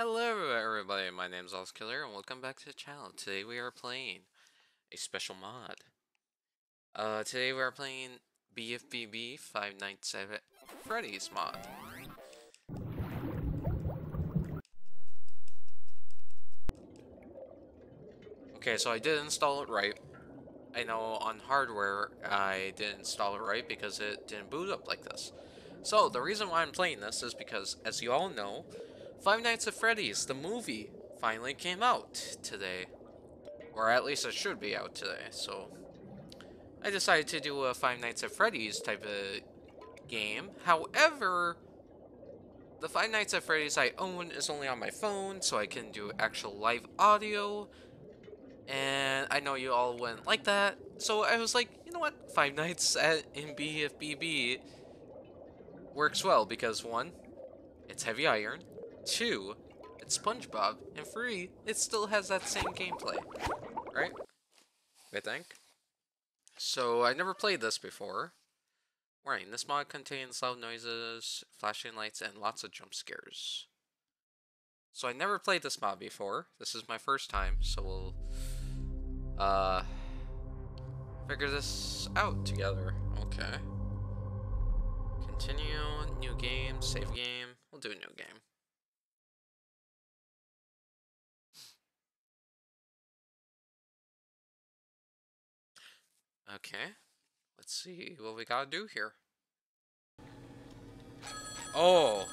Hello everybody, my name's Killer, and welcome back to the channel. Today we are playing a special mod. Today we are playing BFBB Five Nights at Freddy's mod. Okay, so I did install it right. I know on hardware I didn't install it right because it didn't boot up like this. So the reason why I'm playing this is because, as you all know, Five Nights at Freddy's, the movie, finally came out today. Or at least it should be out today, so I decided to do a Five Nights at Freddy's type of game. However, the Five Nights at Freddy's I own is only on my phone, so I can do actual live audio. And I know you all wouldn't like that, so I was like, you know what? Five Nights in BFBB works well because 1, it's heavy iron, 2, it's SpongeBob, and 3, it still has that same gameplay, right? I think. So, I never played this before. Warning, this mod contains loud noises, flashing lights, and lots of jump scares. So I never played this mod before. This is my first time, so we'll, figure this out together. Okay. Continue, new game, save game. We'll do a new game. Okay. Let's see what we gotta do here. Oh!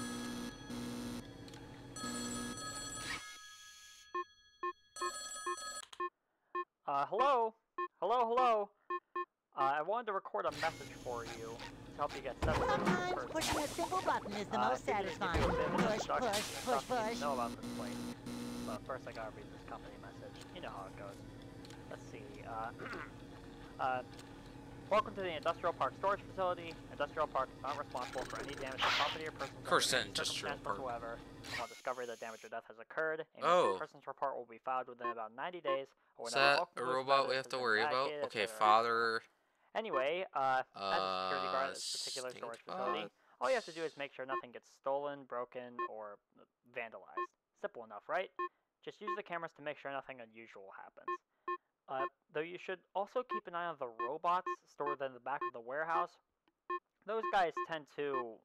Hello? Hello? I wanted to record a message for you to help you get set up. Sometimes pushing a simple button is the most satisfying. Push. Know about this place. But first I gotta read this company message. You know how it goes. Let's see, welcome to the Industrial Park Storage Facility. Industrial Park is not responsible for any damage to property or persons. Of course, Industrial Park. Whatsoever. Upon discovery that damage or death has occurred, a Oh. person's report will be filed within about 90 days. Or Is that a robot we have to worry about? Okay, father. Anyway, as a security guard at this particular storage facility, all you have to do is make sure nothing gets stolen, broken, or vandalized. Simple enough, right? Just use the cameras to make sure nothing unusual happens. Though you should also keep an eye on the robots stored in the back of the warehouse. Those guys tend to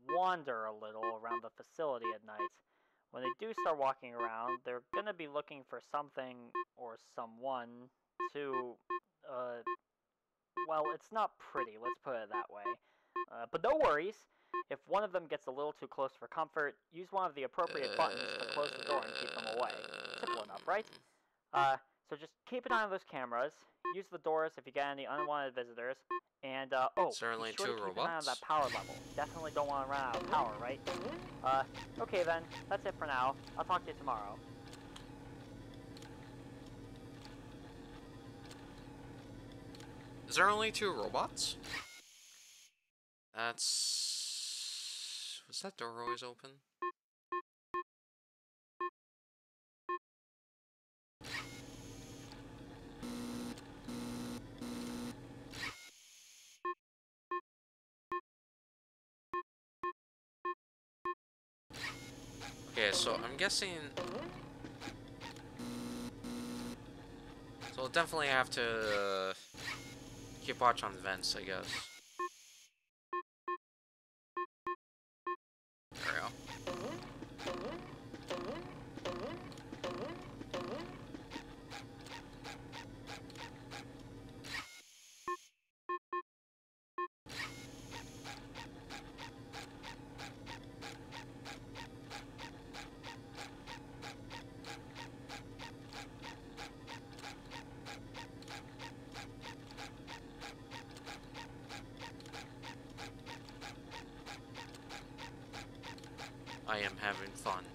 wander a little around the facility at night. When they do start walking around, they're gonna be looking for something or someone to, well, it's not pretty, let's put it that way. But no worries. If one of them gets a little too close for comfort, use one of the appropriate buttons to close the door and keep them away. Simple enough, right? So just keep an eye on those cameras. Use the doors if you get any unwanted visitors. And, Certainly be sure to keep robots. an eye on that power level. Definitely don't want to run out of power, right? Okay then. That's it for now. I'll talk to you tomorrow. Is there only 2 robots? That's... Was that door always open? Okay, so I'm guessing... So we'll definitely have to keep watch on vents, I guess. There we go. I am having fun.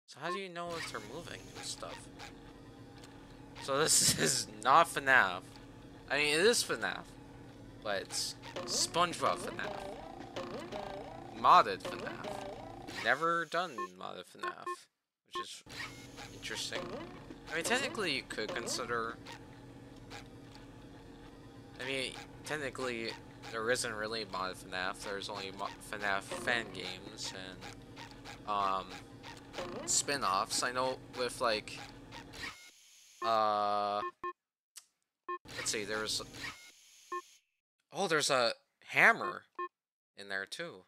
So how do you know if they're moving and stuff? So this is not FNAF. I mean, it is FNAF, but it's SpongeBob FNAF. Modded FNAF. Never done modded FNAF, which is interesting. I mean, technically you could consider... I mean, technically there isn't really mod FNAF. There's only FNAF fan games and spin-offs. I know with like let's see, there's a hammer in there too.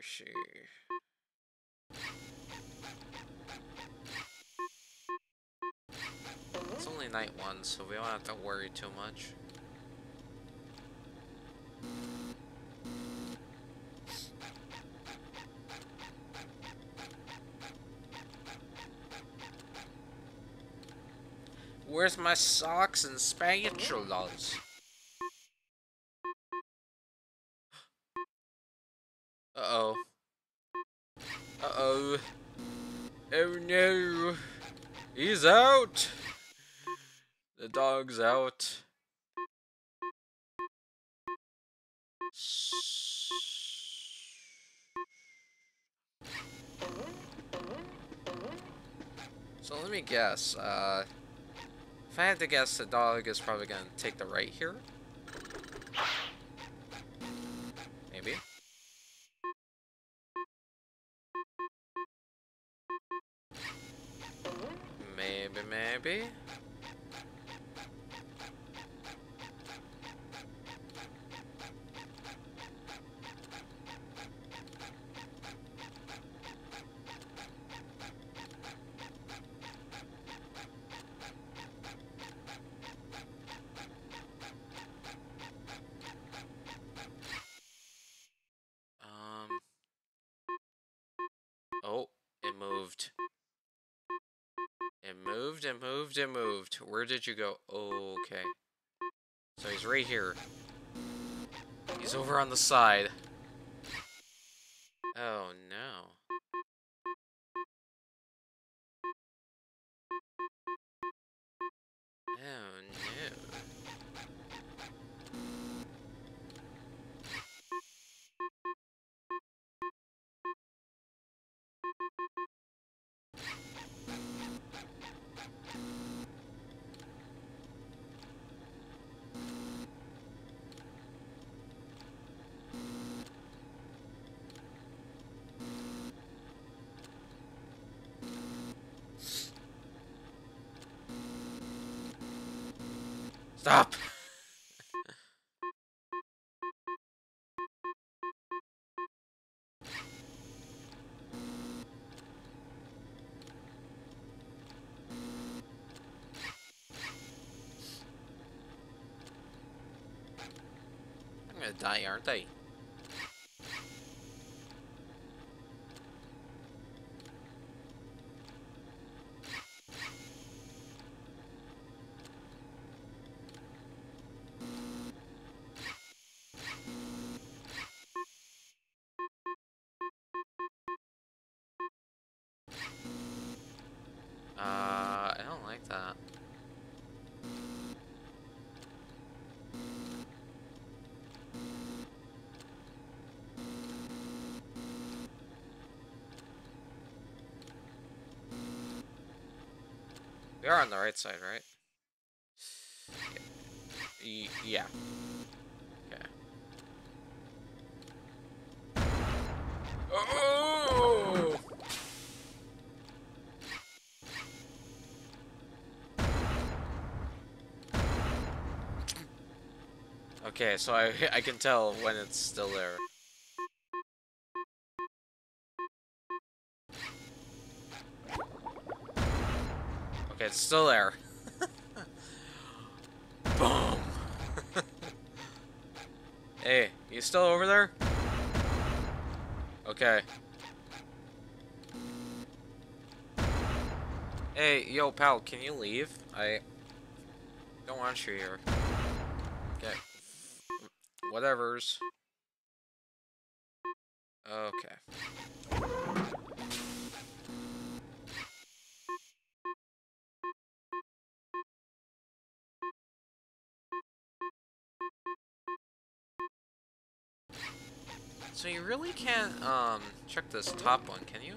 She. It's only night 1, so we don't have to worry too much. Where's my socks and spatulas? Uh-oh. Uh-oh. Oh no. He's out. The dog's out. So let me guess. If I had to guess, the dog is probably gonna take the right here. Maybe. Maybe. Oh, it moved. It moved. Where did you go? Okay. So he's right here. He's over on the side. Oh no. Oh no. Stop! I'm gonna die, aren't I? I don't like that. We are on the right side, right? Yeah. Okay. Oh! Okay, so I can tell when it's still there. Okay, it's still there. Boom! Hey, you still over there? Okay. Hey, yo, pal, can you leave? I don't want you here. Okay. Whatevers. Okay. So you really can't, check this top one, can you?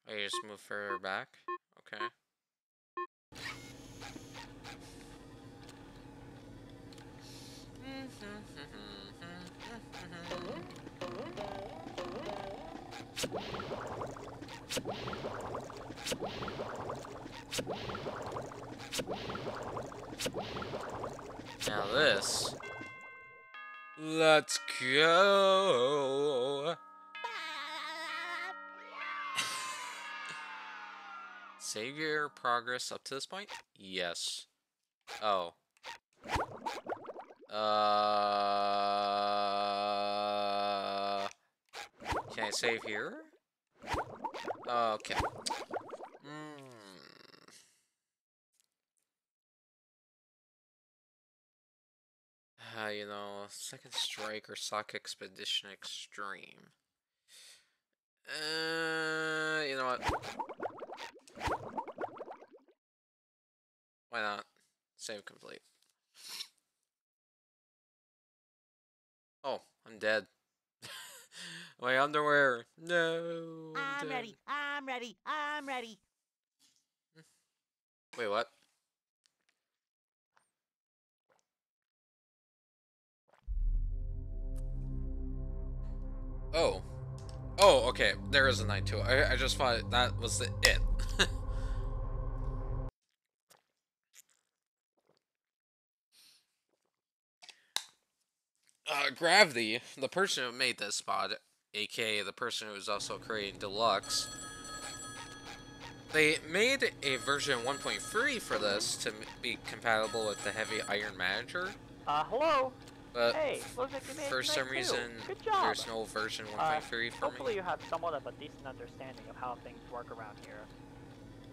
I just move further back. Okay. Now this. Let's go. Save your progress up to this point? Yes. Oh. Can I save here? Okay. You know, Second Strike or Sock Expedition Extreme. You know what? Why not? Save complete. Oh, I'm dead. My underwear. No. I'm ready. I'm ready. I'm ready. Wait, what? Oh. Oh, okay. There is a night too. I just thought that was it. Gravity, the person who made this spot, aka the person who was also creating Deluxe, they made a version 1.3 for this to be compatible with the Heavy Iron Manager. Hello? But hey, looks like you made for some reason, Good job. there's no version 1.3 for me. Hopefully you have somewhat of a decent understanding of how things work around here.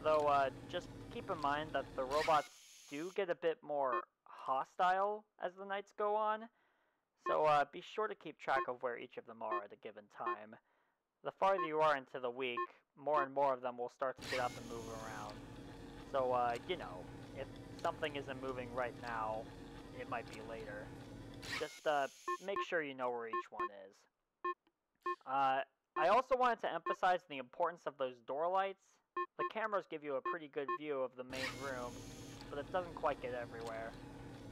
Though, just keep in mind that the robots do get a bit more hostile as the nights go on. So, be sure to keep track of where each of them are at a given time. The farther you are into the week, more and more of them will start to get up and move around. So, you know, if something isn't moving right now, it might be later. Just, make sure you know where each one is. I also wanted to emphasize the importance of those door lights. The cameras give you a pretty good view of the main room, but it doesn't quite get everywhere.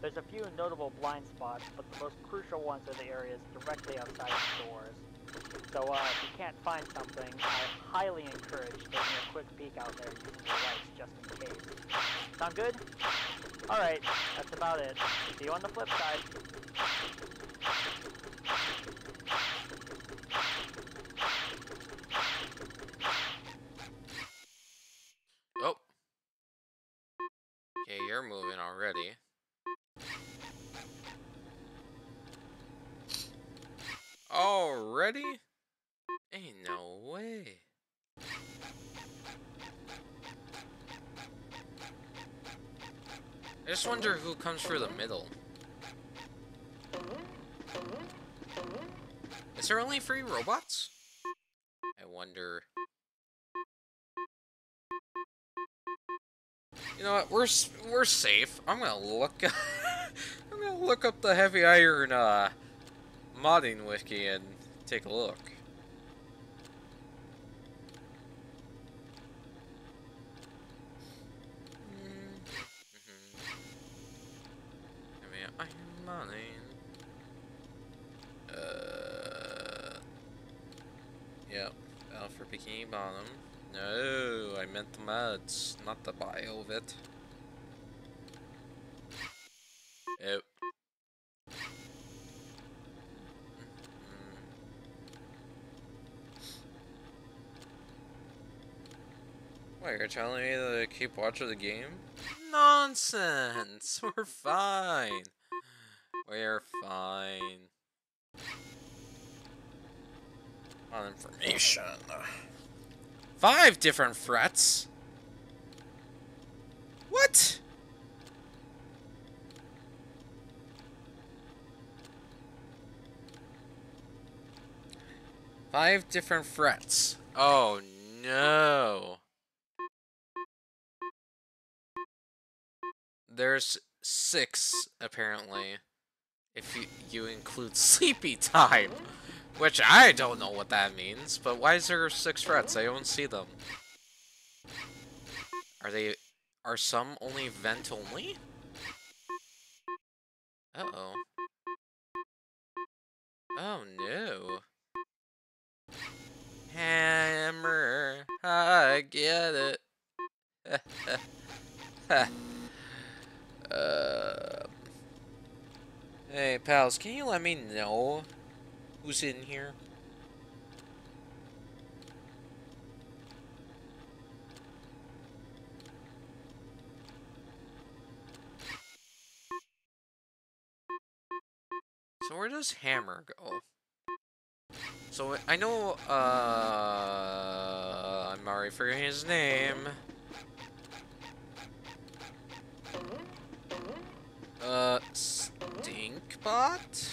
There's a few notable blind spots, but the most crucial ones are the areas directly outside the doors. So, if you can't find something, I highly encourage taking a quick peek out there using the lights just in case. Sound good? Alright, that's about it. See you on the flip side. Oh. Okay, you're moving already. Already? Ain't no way. I just wonder who comes through the middle. Is there only 3 robots? I wonder. You know what? We're safe. I'm gonna look. I'm gonna look up the Heavy Iron modding wiki and take a look. Heavy Iron modding. Yep. Battle for Bikini Bottom. No, I meant the mods, not the bio of it. Oh. Wait, you're telling me to keep watching the game? Nonsense! We're fine. We're fine. On information. 5 different threats? What? 5 different frets. Oh no. There's 6 apparently. If you include sleepy time. Which I don't know what that means, but why is there 6 frets? I don't see them. Are some only vent only? Uh-oh. Oh no. Hammer, I get it. uh, hey pals, can you let me know who's in here? So where does Hammer go? So I know, I'm already forgetting his name. Stinkbot?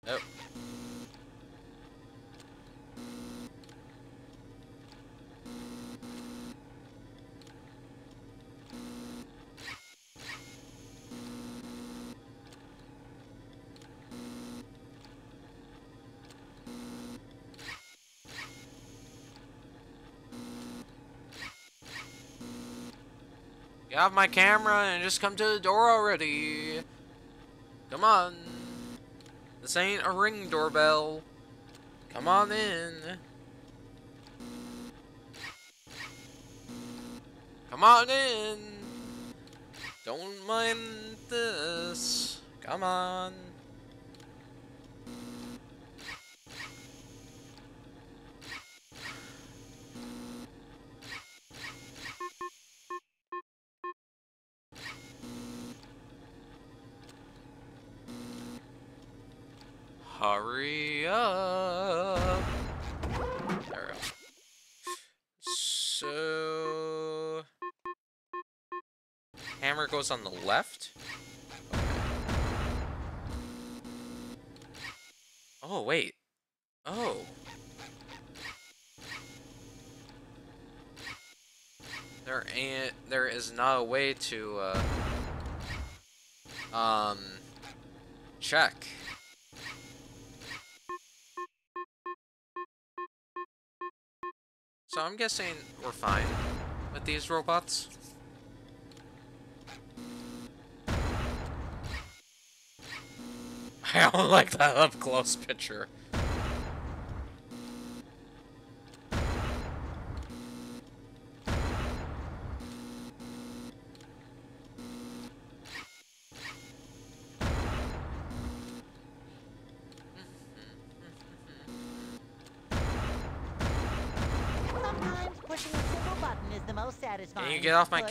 Oh. Get off my camera and just come to the door already. Come on. This ain't a Ring doorbell. Come on in. Come on in. Don't mind this. Come on. Hurry up. There we go. So... Hammer goes on the left? Okay. Oh, wait. Oh. There is not a way to, check. So I'm guessing we're fine with these robots. I don't like that up close picture. Sometimes pushing a simple button is the most satisfying. Can you get off my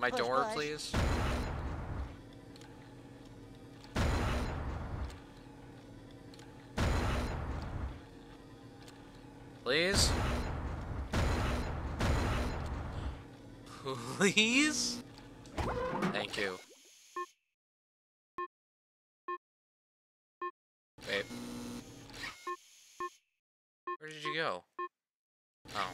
my door, please? Please? Please? Thank you. Wait. Where did you go? Oh.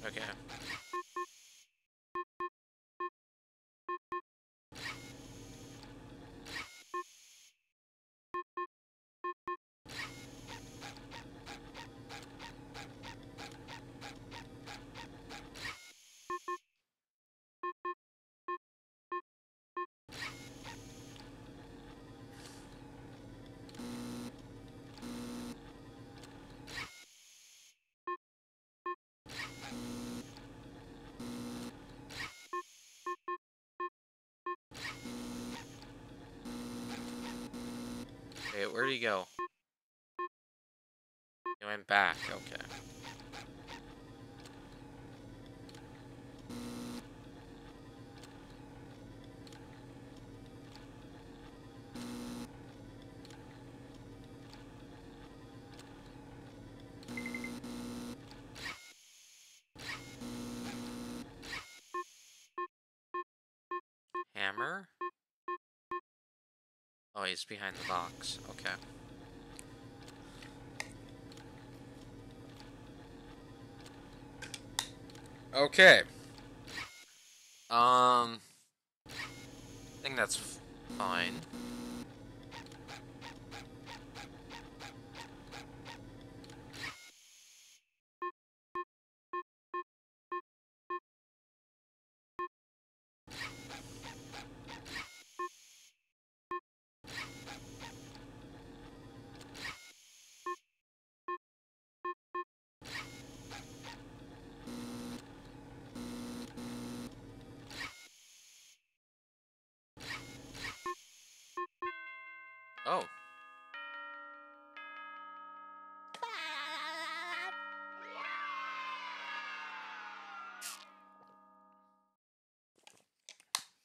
Okay. Wait, where'd he go? He went back, okay. Hammer? Oh, he's behind the box. Okay. Okay. I think that's fine. Oh.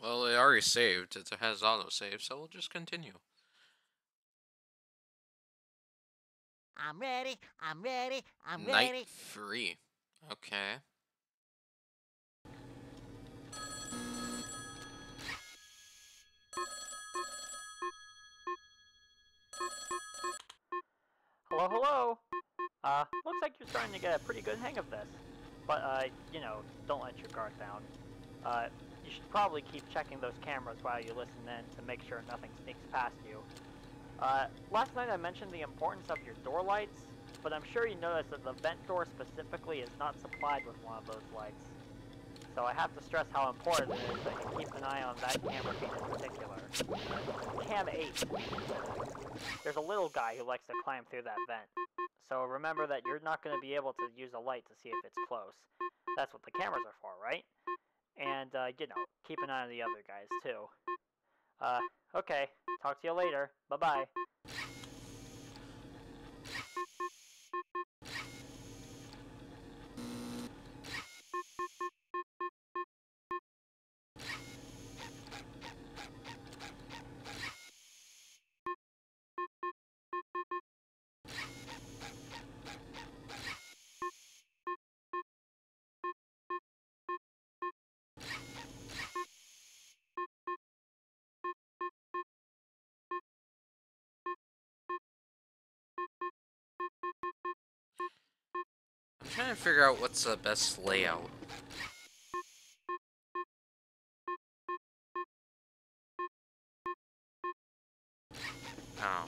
Well, it already saved. It has autosave, so we'll just continue. I'm ready. I'm ready. I'm Night ready. 3. Okay. Hello, hello. Looks like you're starting to get a pretty good hang of this. But, you know, don't let your guard down. You should probably keep checking those cameras while you listen in to make sure nothing sneaks past you. Last night I mentioned the importance of your door lights, but I'm sure you noticed that the vent door specifically is not supplied with one of those lights. So I have to stress how important it is that you keep an eye on that camera feed in particular. Cam 8. There's a little guy who likes to climb through that vent. So remember that you're not going to be able to use a light to see if it's close. That's what the cameras are for, right? And, you know, keep an eye on the other guys, too. Okay. Talk to you later. Bye-bye. I'm trying to figure out what's the best layout. Oh.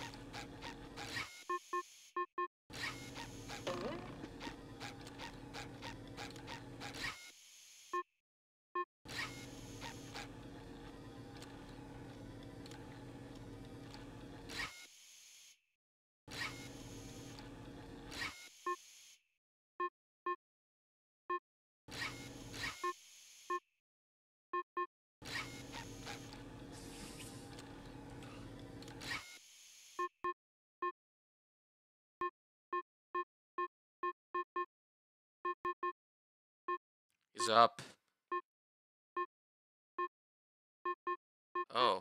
He's up. Oh.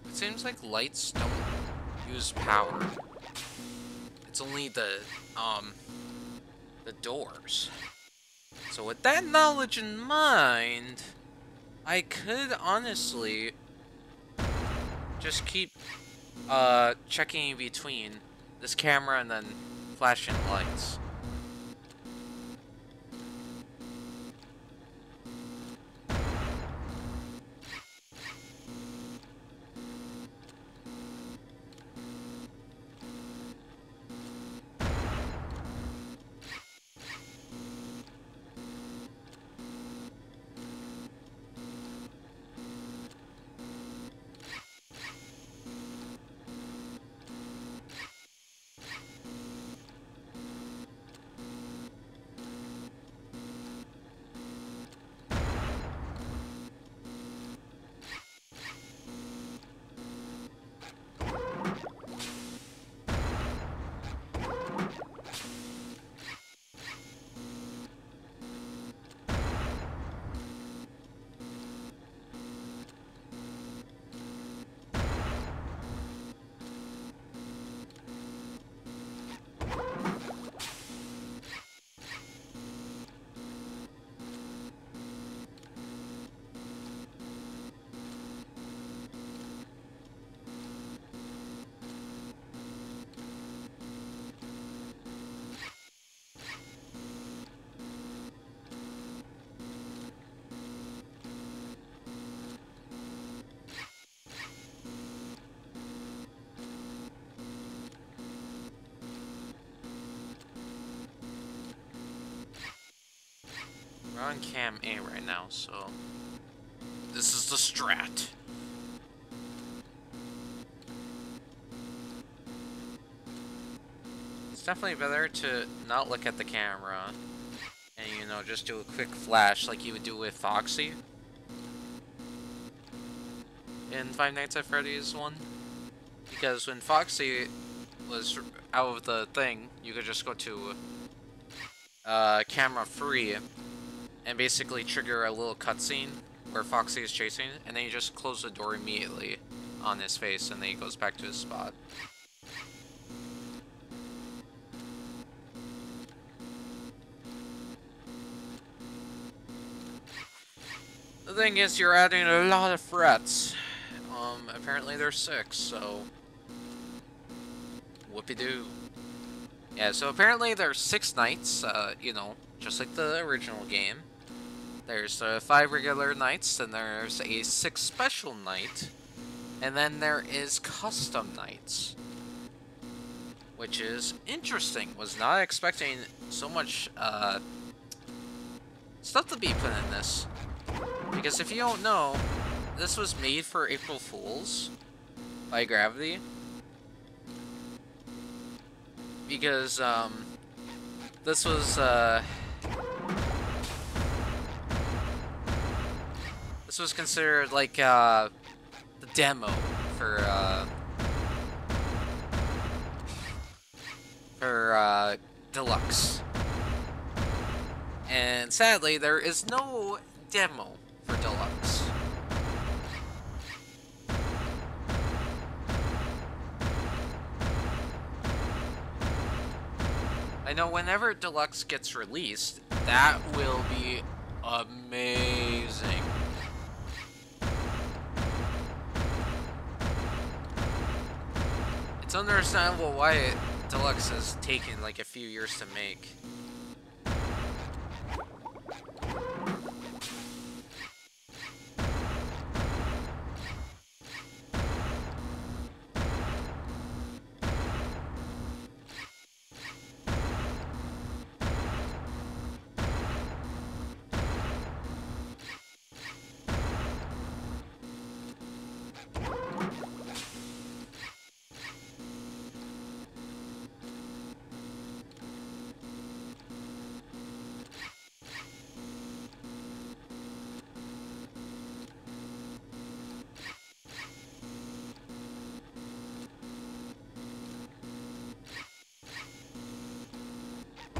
It seems like lights don't use power. It's only the doors. So with that knowledge in mind, I could honestly just keep checking in between this camera and then flashing lights. on cam A right now, so this is the strat. It's definitely better to not look at the camera and, you know, just do a quick flash like you would do with Foxy in Five Nights at Freddy's 1. Because when Foxy was out of the thing, you could just go to camera free and basically trigger a little cutscene where Foxy is chasing, and then you just close the door immediately on his face, and then he goes back to his spot. The thing is, you're adding a lot of threats. Apparently there's 6, so whoopie-doo. Yeah, so apparently there's 6 nights, you know, just like the original game. There's 5 regular nights, then there's a 6th special night, and then there is custom nights. Which is interesting. Was not expecting so much, stuff to be put in this. Because if you don't know, this was made for April Fools by Gravity. Because, this was, this was considered, like, the demo for Deluxe. And sadly, there is no demo for Deluxe. I know whenever Deluxe gets released, that will be amazing. It's understandable why Deluxe has taken like a few years to make.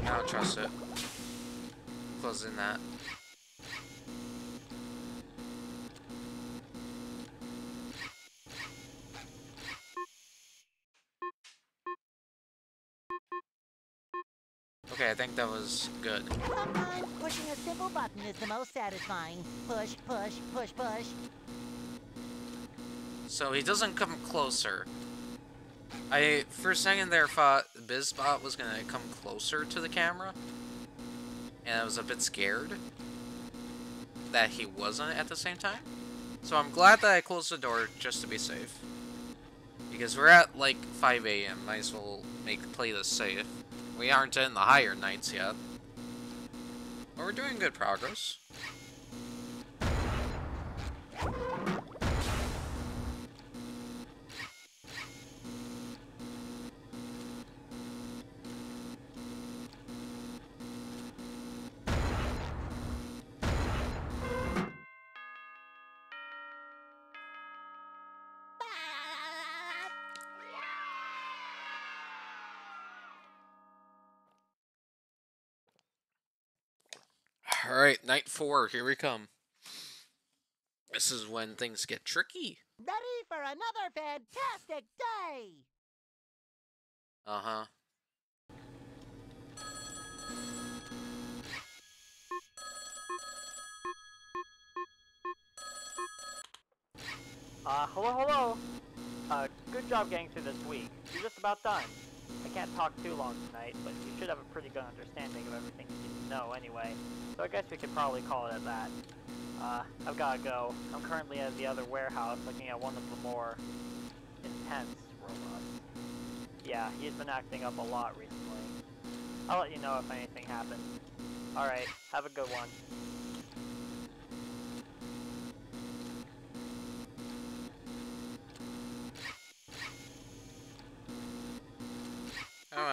I don't trust it. Closing that. Okay, I think that was good. Sometimes pushing a simple button is the most satisfying. Push, push, push, push. So he doesn't come closer. I, for a second there, thought BizBot was gonna come closer to the camera. And I was a bit scared that he wasn't at the same time. So I'm glad that I closed the door just to be safe. Because we're at like 5 AM, might as well play this safe. We aren't in the higher nights yet. But we're doing good progress. Alright, night 4, here we come. This is when things get tricky. Ready for another fantastic day! Uh-huh. Hello. Good job getting through this week. You're just about done. I can't talk too long tonight, but you should have a pretty good understanding of everything you need to know anyway. So I guess we could probably call it at that. I've gotta go. I'm currently at the other warehouse looking at one of the more intense robots. Yeah, he's been acting up a lot recently. I'll let you know if anything happens. Alright, have a good one.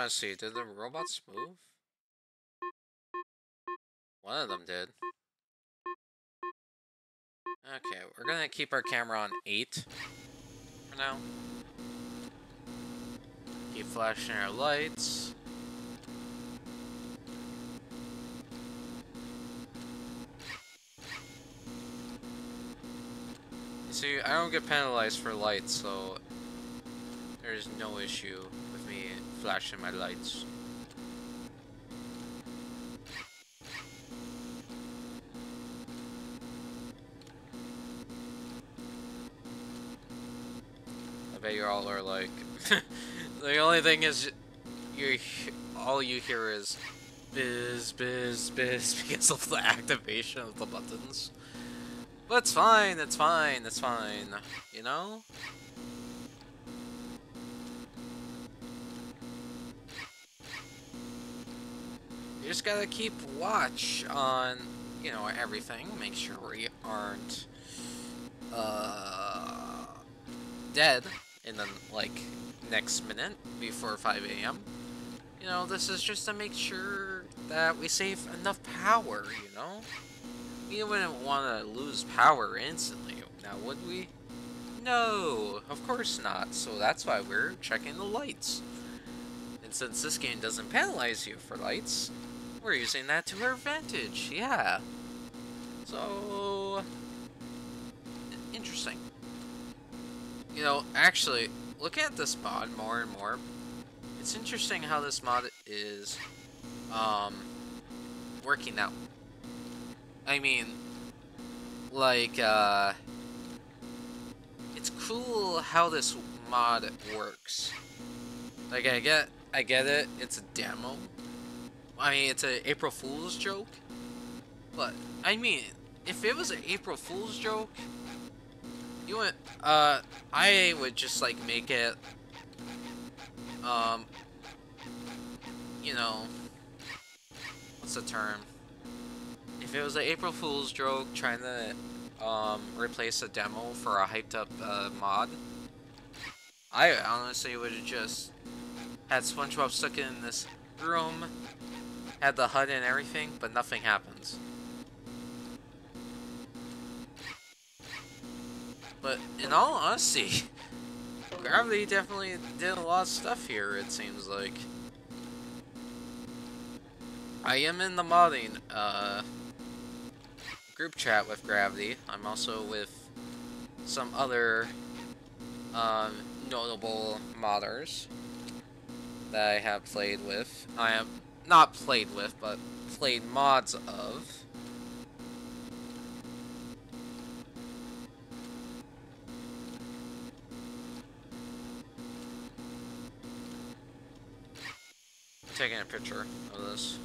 want to see. Did the robots move? One of them did. Okay, we're gonna keep our camera on 8 for now. Keep flashing our lights. You see, I don't get penalized for lights, so there's no issue with me flashing my lights. I bet you all are like, the only thing is, all you hear is biz, biz, biz because of the activation of the buttons. But it's fine, it's fine, it's fine, you know? You just gotta keep watch on, you know, everything. Make sure we aren't, dead in the, like, next minute before 5 a.m. You know, this is just to make sure that we save enough power, you know? We wouldn't want to lose power instantly, now would we? No, of course not. So that's why we're checking the lights. And since this game doesn't penalize you for lights, we're using that to our advantage, yeah. So, interesting. You know, actually, looking at this mod more and more, it's interesting how this mod is, working out. I mean, like, it's cool how this mod works. Like, I get it, it's a demo. I mean, it's an April Fool's joke. But, I mean, if it was an April Fool's joke, you would, I would just, like, make it, you know, what's the term? If it was an April Fool's joke trying to, replace a demo for a hyped up, mod, I honestly would have just had SpongeBob stuck in this room, had the HUD and everything, but nothing happens. But in all honesty, Gravity definitely did a lot of stuff here, it seems like. I am in the modding group chat with Gravity. I'm also with some other notable modders that I have played with. I am not played with, but played mods of. Taking a picture of this.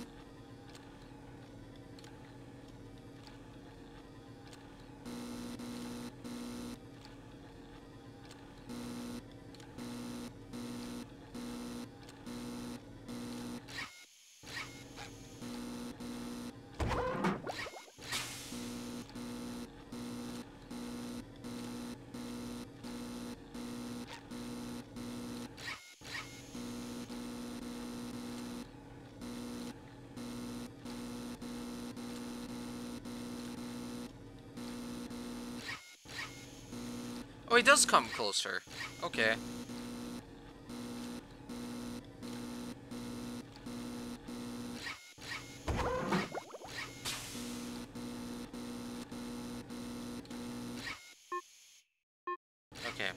Oh, he does come closer. Okay. Okay.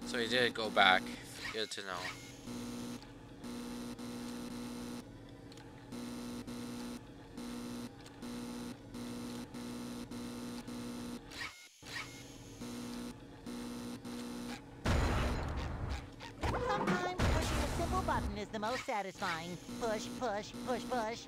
So he did go back. Good to know. Sometimes pushing a simple button is the most satisfying. Push, push, push, push.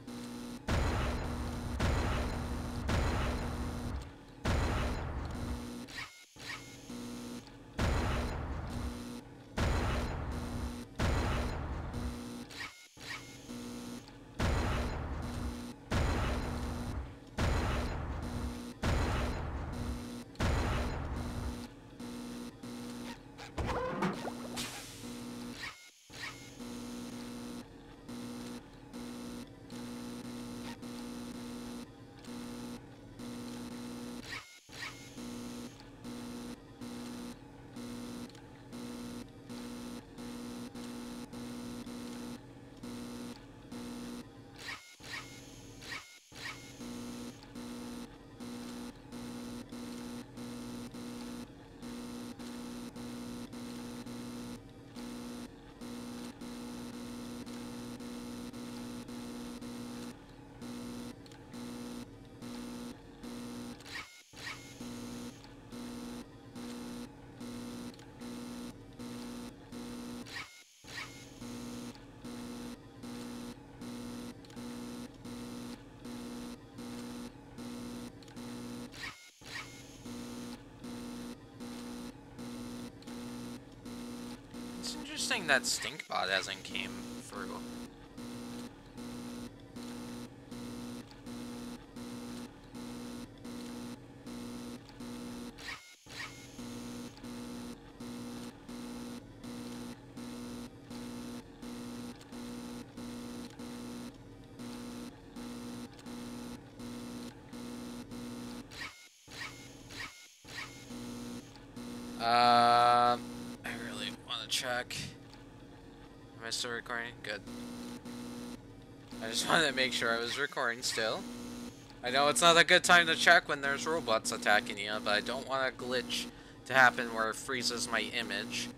interesting that Stinkbot hasn't came through. I really want to check. Am I still recording? Good. I just wanted to make sure I was recording still. I know it's not a good time to check when there's robots attacking you, but I don't want a glitch to happen where it freezes my image.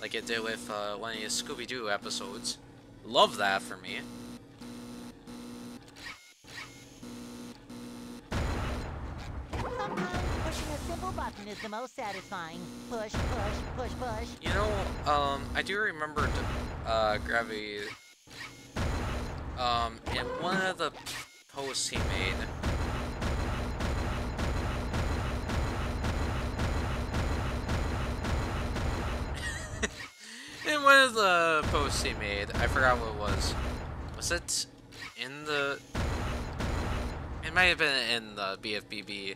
Like it did with one of the Scooby-Doo episodes. Love that for me. Sometimes pushing a simple button is the most satisfying. Push, push, push, push. You know, I do remember Gravity, in one of the posts he made. In one of the posts he made, I forgot what it was. Was it in the... It might have been in the BFBB,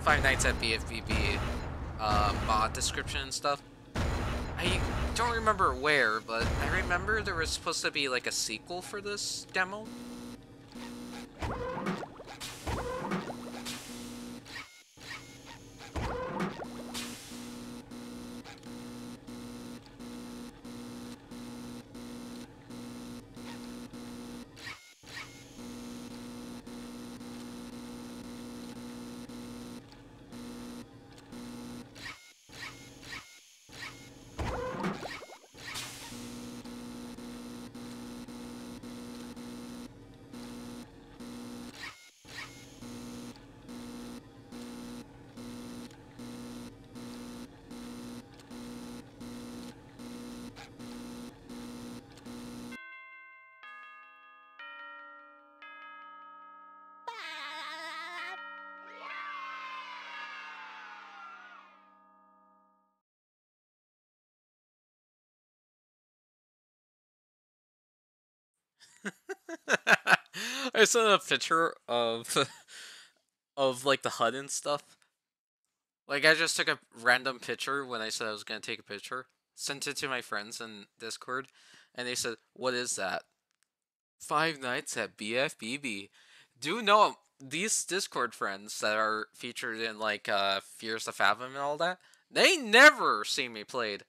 Five Nights at BFBB, mod description and stuff. I don't remember where, but I remember there was supposed to be like a sequel for this demo. I sent a picture of of like the HUD and stuff. Like I just took a random picture when I said I was gonna take a picture, sent it to my friends in Discord, and they said, "What is that?" Five Nights at BFBB. Do know these Discord friends that are featured in like Fears to Fathom and all that. They never see me played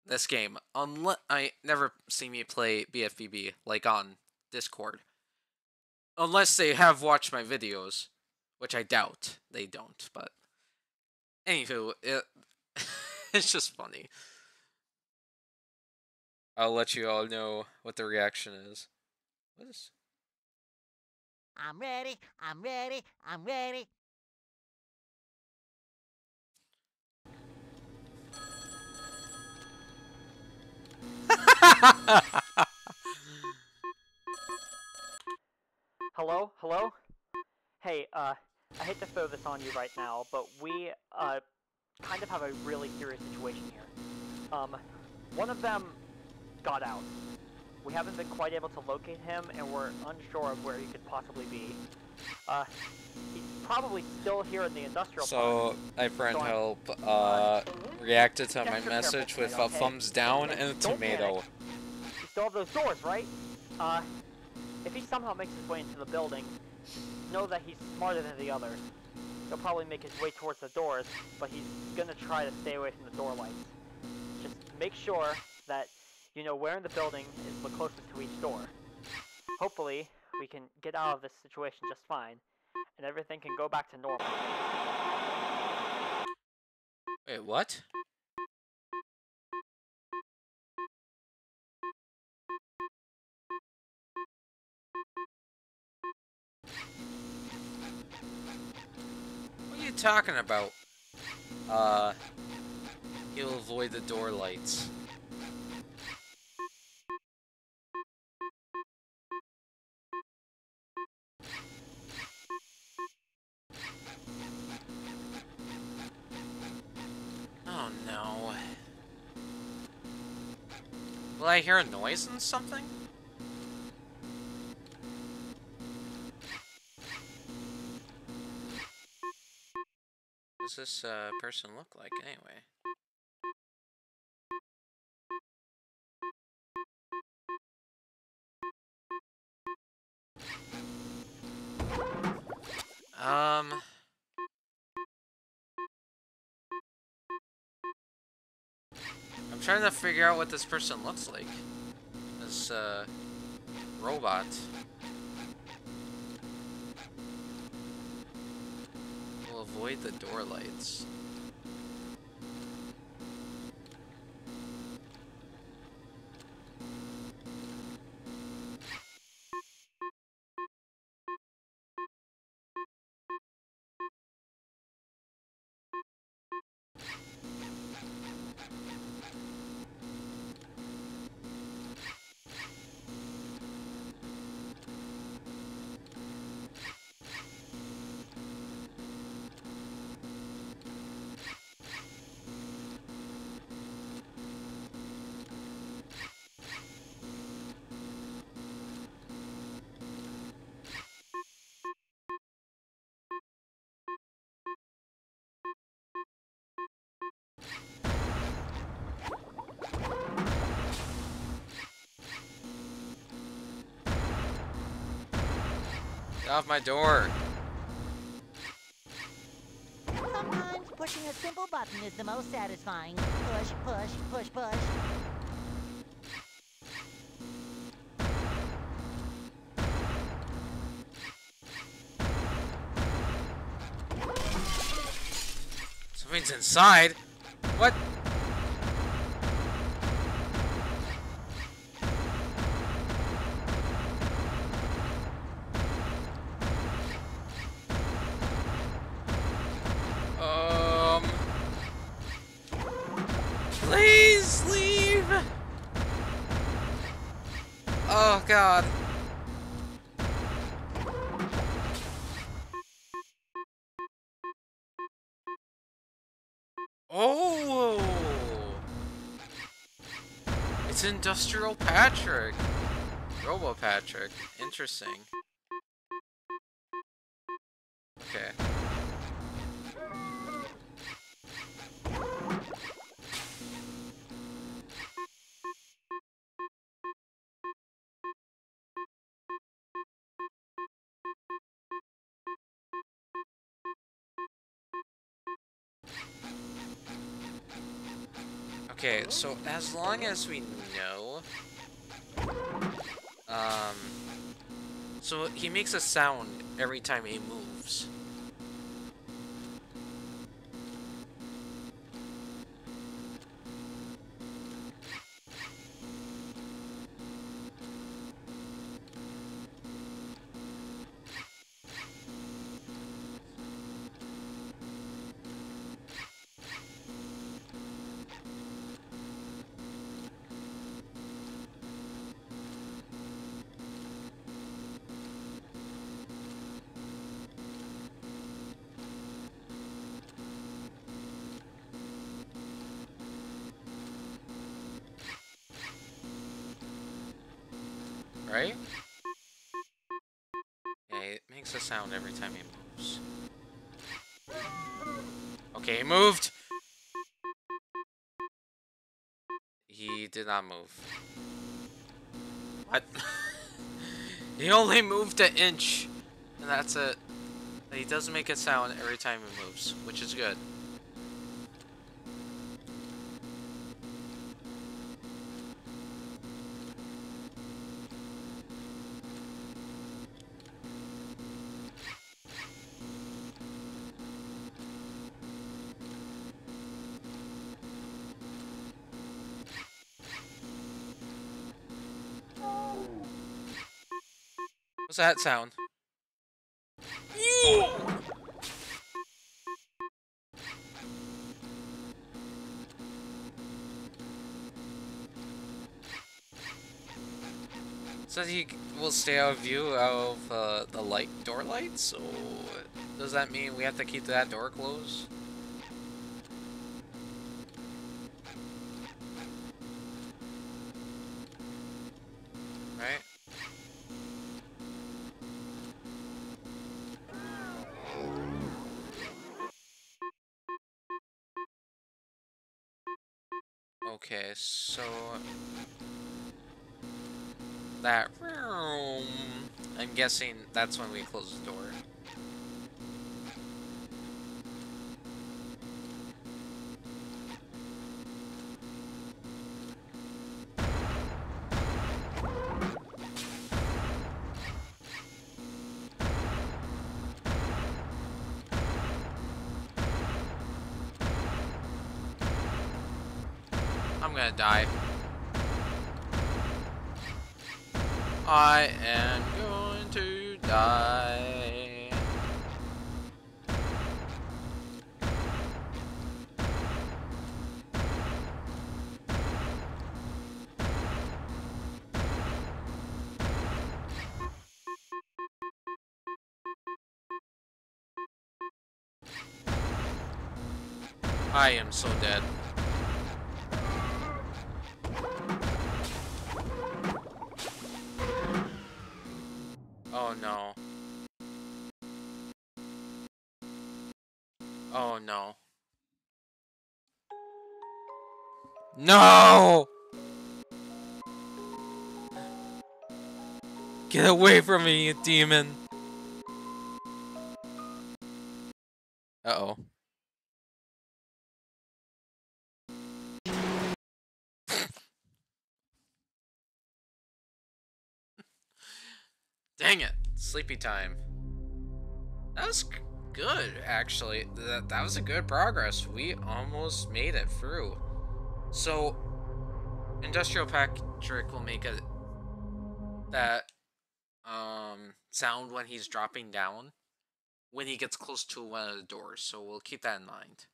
this game, unless I never see me play BFBB like on Discord. Unless they have watched my videos, which I doubt they don't, but anywho, it's just funny. I'll let you all know what the reaction is. What is... I'm ready, I'm ready, I'm ready. Hello? Hello? Hey, I hate to throw this on you right now, but we, kind of have a really serious situation here. One of them got out. We haven't been quite able to locate him, and we're unsure of where he could possibly be. He's probably still here in the industrial park. I friend help, reacted to my message with a thumbs down and a tomato. You still have those doors, right? If he somehow makes his way into the building, know that he's smarter than the others. He'll probably make his way towards the doors, but he's gonna try to stay away from the door lights. Just make sure that you know where in the building is the closest to each door. Hopefully, we can get out of this situation just fine, and everything can go back to normal. Wait, what? What are you talking about? He'll avoid the door lights. Oh no. Did I hear a noise and something? What does this person look like anyway? I'm trying to figure out what this person looks like. This robot. We'll avoid the door lights. Get off my door! Sometimes pushing a simple button is the most satisfying. Push, push, push, push. Something's inside? What? Please leave! Oh god. Oh! It's Industrial Patrick. Robo Patrick. Interesting. Okay. Okay, so as long as we know, so he makes a sound every time he moves. Right? Yeah, it makes a sound every time he moves. Okay, he moved! He did not move. What? He only moved an inch, and that's it. He does make a sound every time he moves, which is good. What's that sound? Says he will stay out of view of the light door lights, so does that mean we have to keep that door closed? Okay, so that room, I'm guessing that's when we close the door. I'm gonna die. I am going to die. I am so dead. Oh no. Oh no. No! Get away from me, you demon! Uh-oh. Dang it. Sleepy time. That was good, actually. That was a good progress. We almost made it through. So, Industrial Patrick will make that sound when he's dropping down when he gets close to one of the doors. So we'll keep that in mind.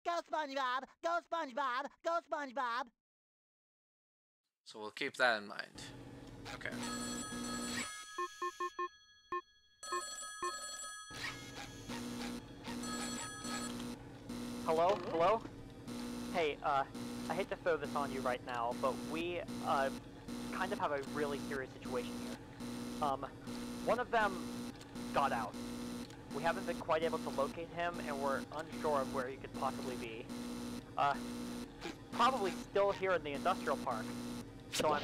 Go SpongeBob! Go SpongeBob! Go SpongeBob! So we'll keep that in mind. Okay. Hello? Hello? Hey, I hate to throw this on you right now, but we, kind of have a really serious situation here. One of them got out. We haven't been quite able to locate him, and we're unsure of where he could possibly be. He's probably still here in the industrial park. So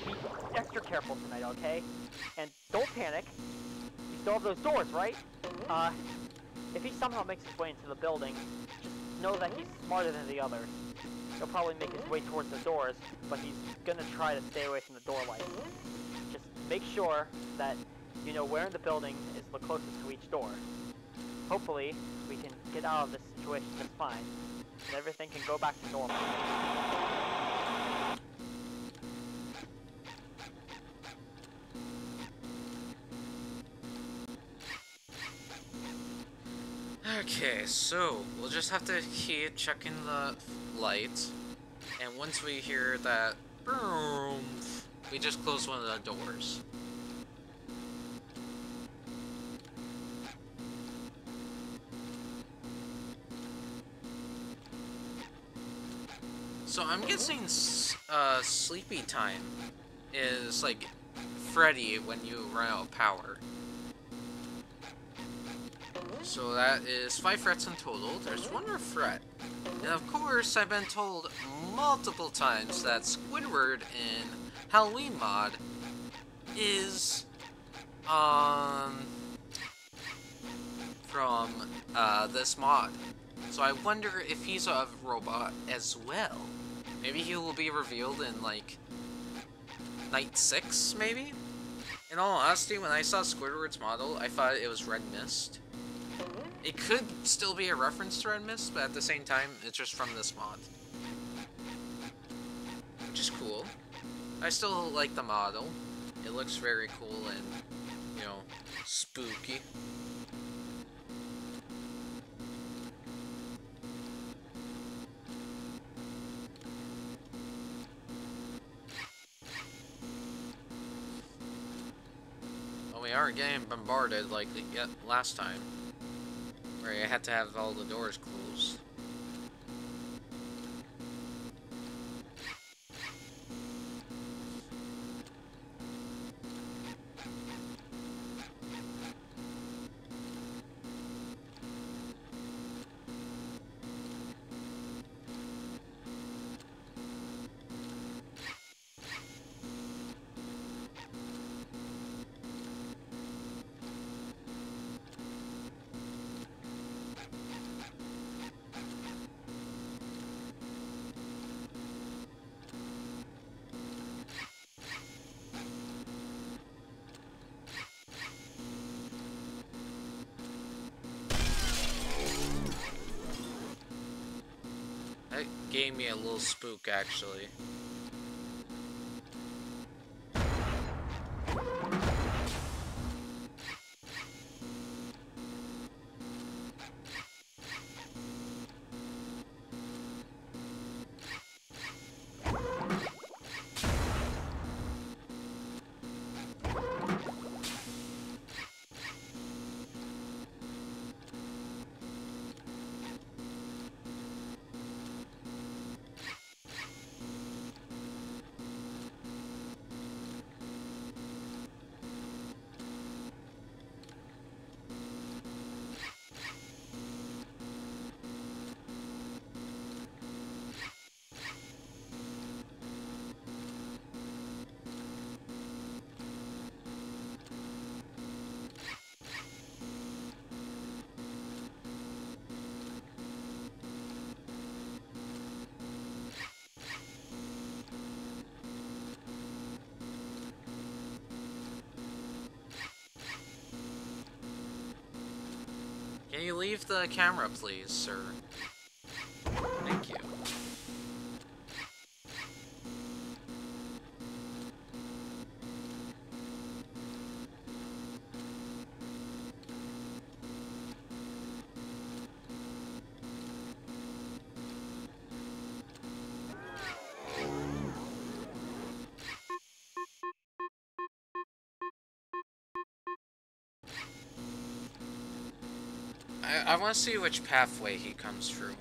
be extra careful tonight, okay? And don't panic. You still have those doors, right? If he somehow makes his way into the building, just know that he's smarter than the others. He'll probably make his way towards the doors, but he's gonna try to stay away from the door lights. Just make sure that you know where in the building is the closest to each door. Hopefully, we can get out of this situation just fine, and everything can go back to normal. Okay, so we'll just have to keep checking the lights, and once we hear that boom, we just close one of the doors. So I'm guessing sleepy time is like Freddy when you run out of power. So that is 5 threats in total. There's one more threat. And of course, I've been told multiple times that Squidward in Halloween mod is from this mod. So I wonder if he's a robot as well. Maybe he will be revealed in like Night 6, maybe? In all honesty, when I saw Squidward's model, I thought it was Red Mist. It could still be a reference to Red Mist, but at the same time, it's just from this mod. Which is cool. I still like the model. It looks very cool and, you know, spooky. Well, we aren't getting bombarded like last time, where I had to have all the doors closed. That gave me a little spook, actually. Can you leave the camera, please, sir? Thank you. I want to see which pathway he comes through.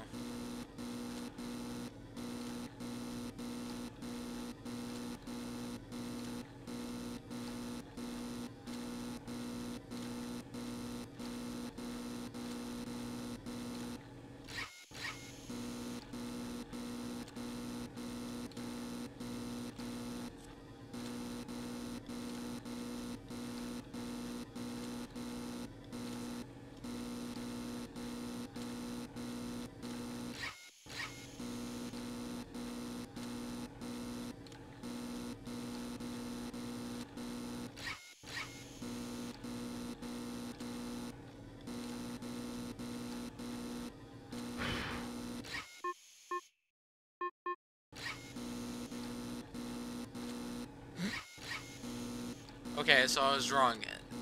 Okay, so I was wrong.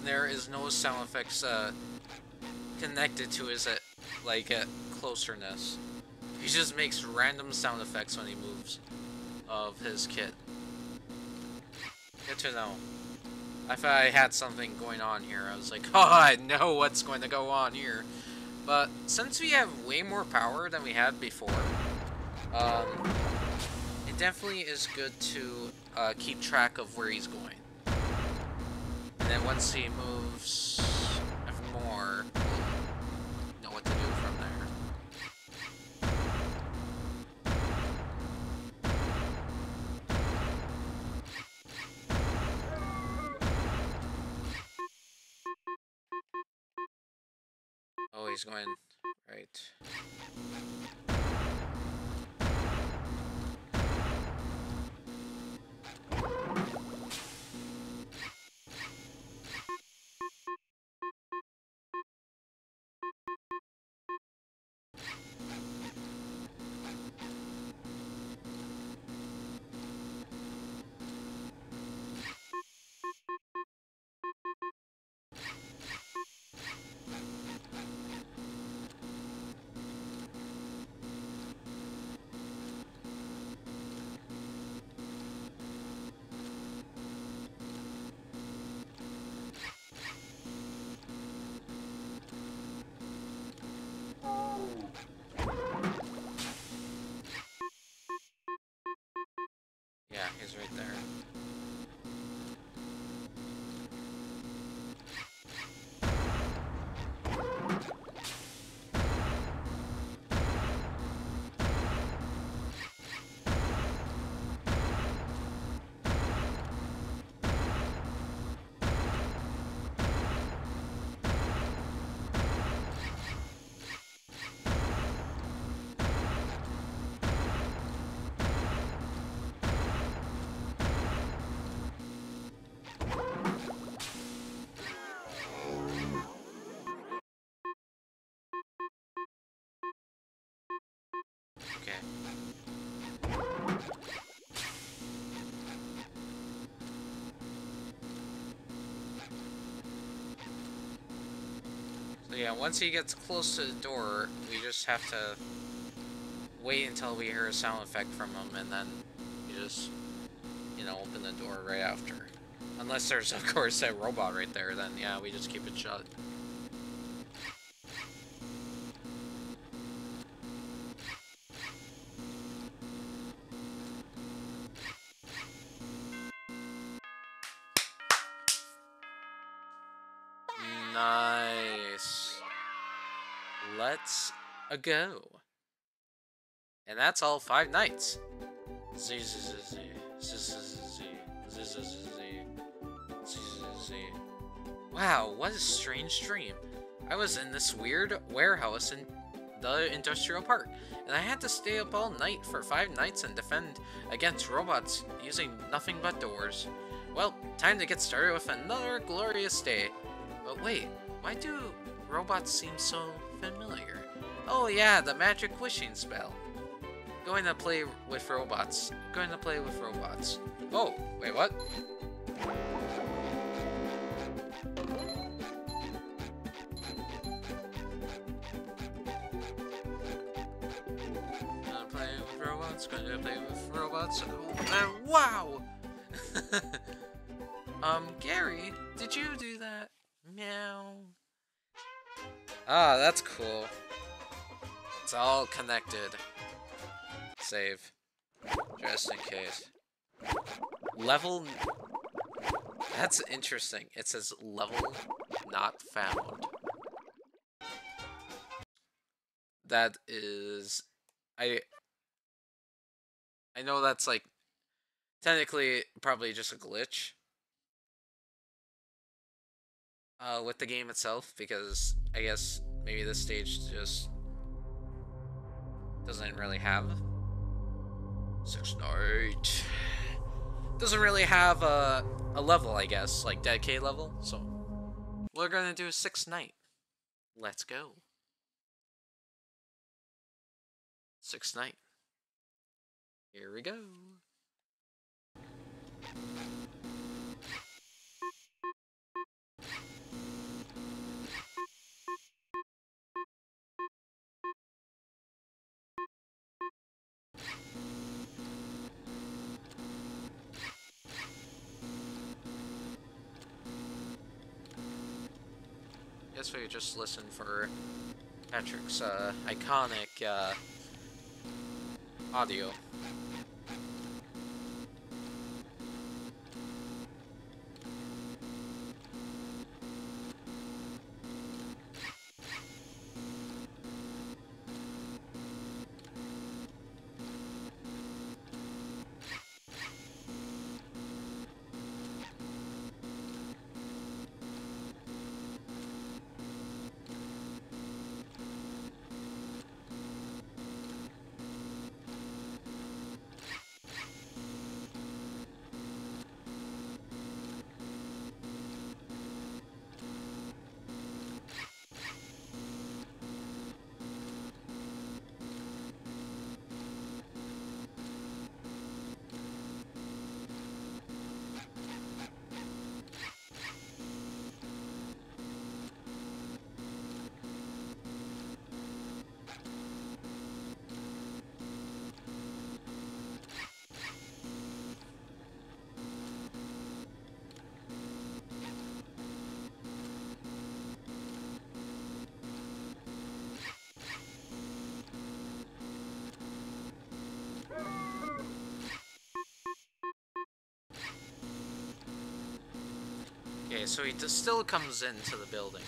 There is no sound effects connected to his closeness. He just makes random sound effects when he moves of his kit. Good to know. I thought I had something going on here. I was like, oh, I know what's going to go on here. But since we have way more power than we had before, it definitely is good to keep track of where he's going. And then once he moves more, we'll know what to do from there. Oh, he's going right. Yeah, he's right there. Okay. So yeah, once he gets close to the door, we just have to wait until we hear a sound effect from him, and then you just, you know, open the door right after. Unless there's, of course, that robot right there, then yeah, we just keep it shut. Nice. Let's go. And that's all 5 nights. Wow, what a strange dream. I was in this weird warehouse in the industrial park, and I had to stay up all night for 5 nights and defend against robots using nothing but doors. Well, time to get started with another glorious day. But wait, why do robots seem so familiar? Oh yeah, the magic wishing spell. Going to play with robots. Going to play with robots. Oh, wait, what? Gonna play with robots. Gonna play with robots. Wow! Gary, did you do that? Meow. Ah, that's cool. It's all connected. Save. Just in case. Level... That's interesting. It says level not found. That is... I know that's like... Technically, probably just a glitch. With the game itself, because I guess maybe this stage just doesn't really have 6 night. Doesn't really have a level, I guess, like dedicated level. So we're gonna do 6 night. Let's go. 6 night. Here we go. Guess we just listen for Patrick's iconic audio. Okay, so he still comes into the building.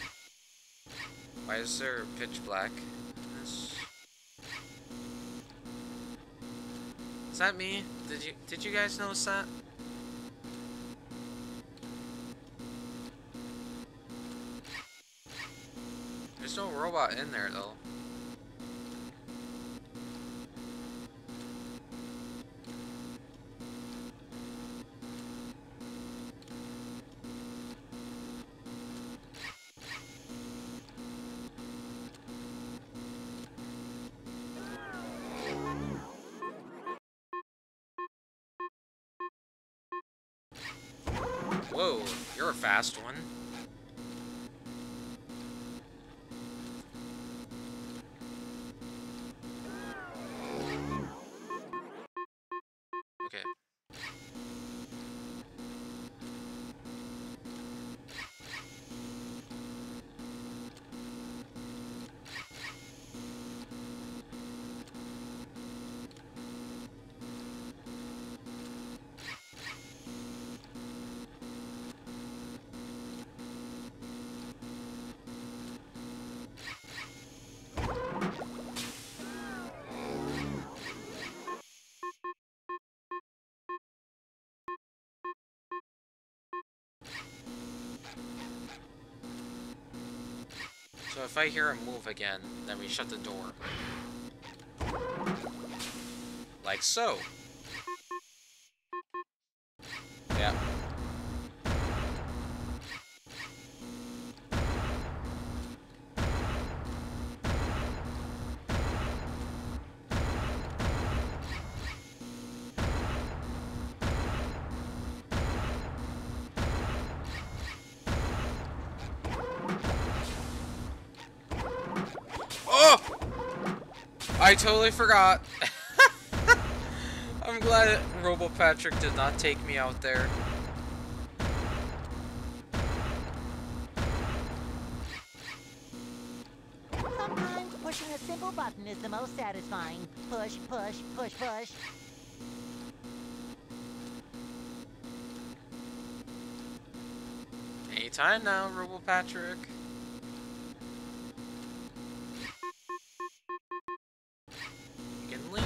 Why is there pitch black in this? Is that me? Did you guys notice that? There's no robot in there though. Whoa, you're a fast one. So if I hear him move again, then we shut the door. Like so. Yeah. Oh! I totally forgot. I'm glad Robo Patrick did not take me out there. Sometimes pushing a simple button is the most satisfying. Push, push, push, push. Anytime now, Robo Patrick. You can leave.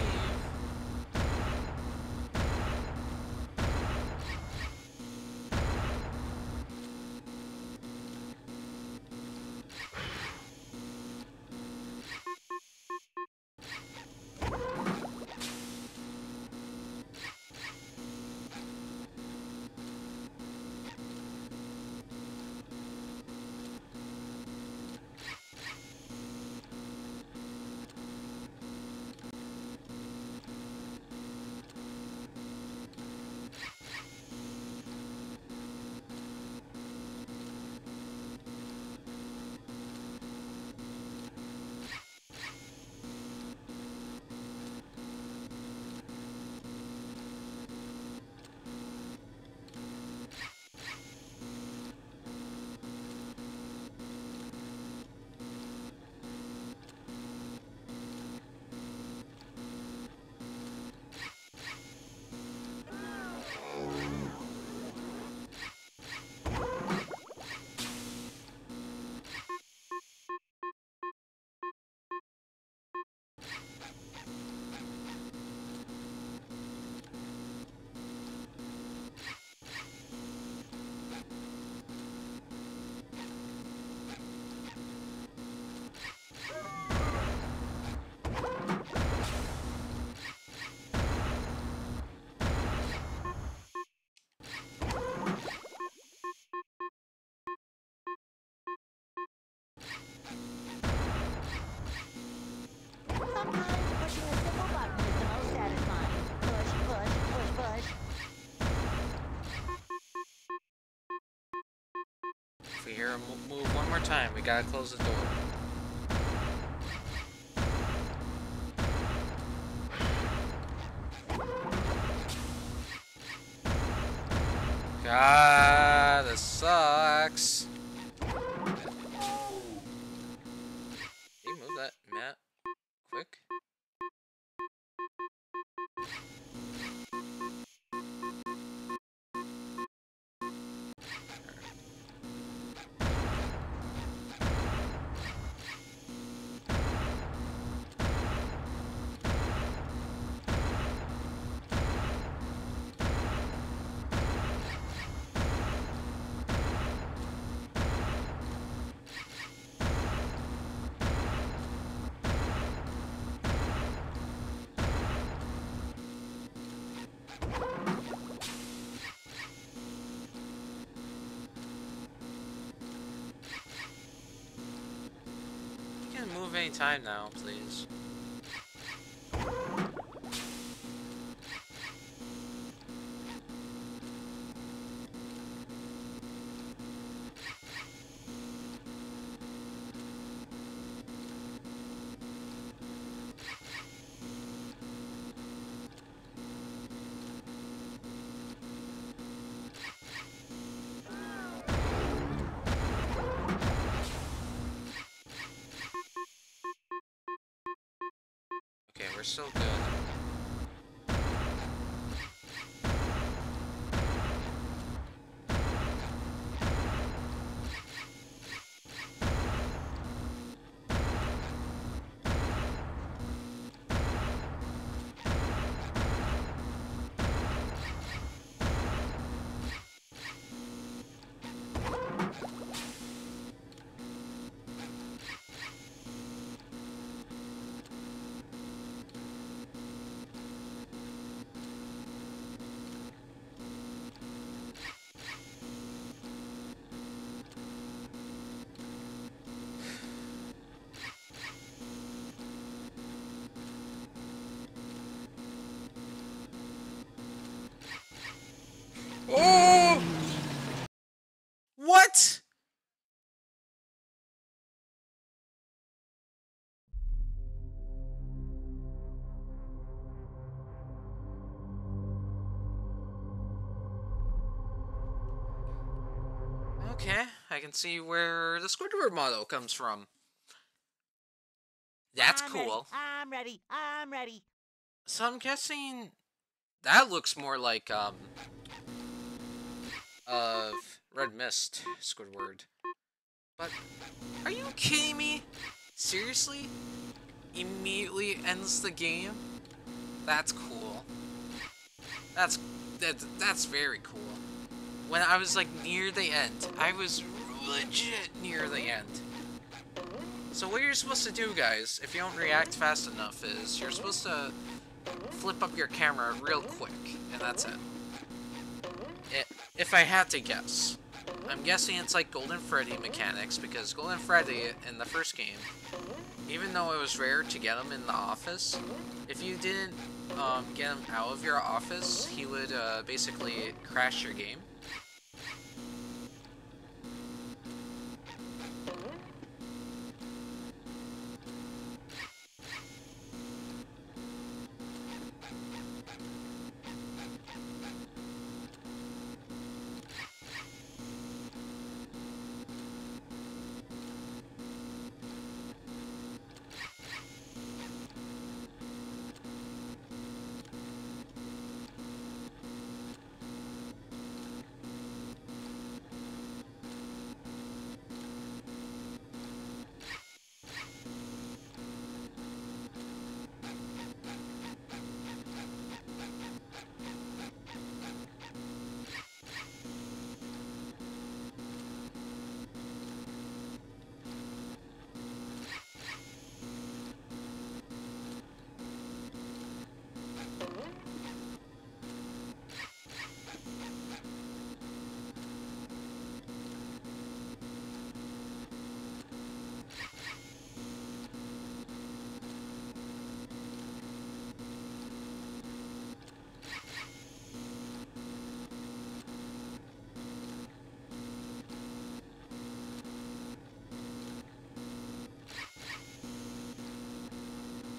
Sometimes pushing a simple button is the most satisfying. Push, push, push, push. If we hear him move one more time, we gotta close the door. God, this sucks. Can you move that mat quick? You can move any time now, please. Okay, we're still good. Okay, I can see where the Squidward model comes from. That's cool. I'm ready. I'm ready. So I'm guessing that looks more like, of Red Mist Squidward. But, are you kidding me? Seriously? Immediately ends the game? That's cool. That's very cool. When I was like near the end, I was legit near the end. So what you're supposed to do, guys, if you don't react fast enough, is you're supposed to flip up your camera real quick, and that's it. If I had to guess. I'm guessing it's like Golden Freddy mechanics, because Golden Freddy in the first game, even though it was rare to get him in the office, if you didn't get him out of your office, he would basically crash your game.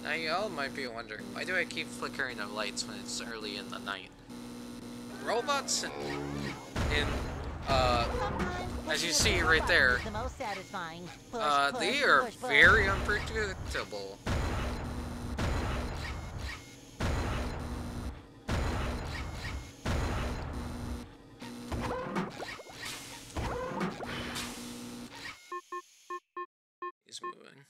Now y'all might be wondering, why do I keep flickering the lights when it's early in the night? Robots as you see right there, they are very unpredictable. He's moving.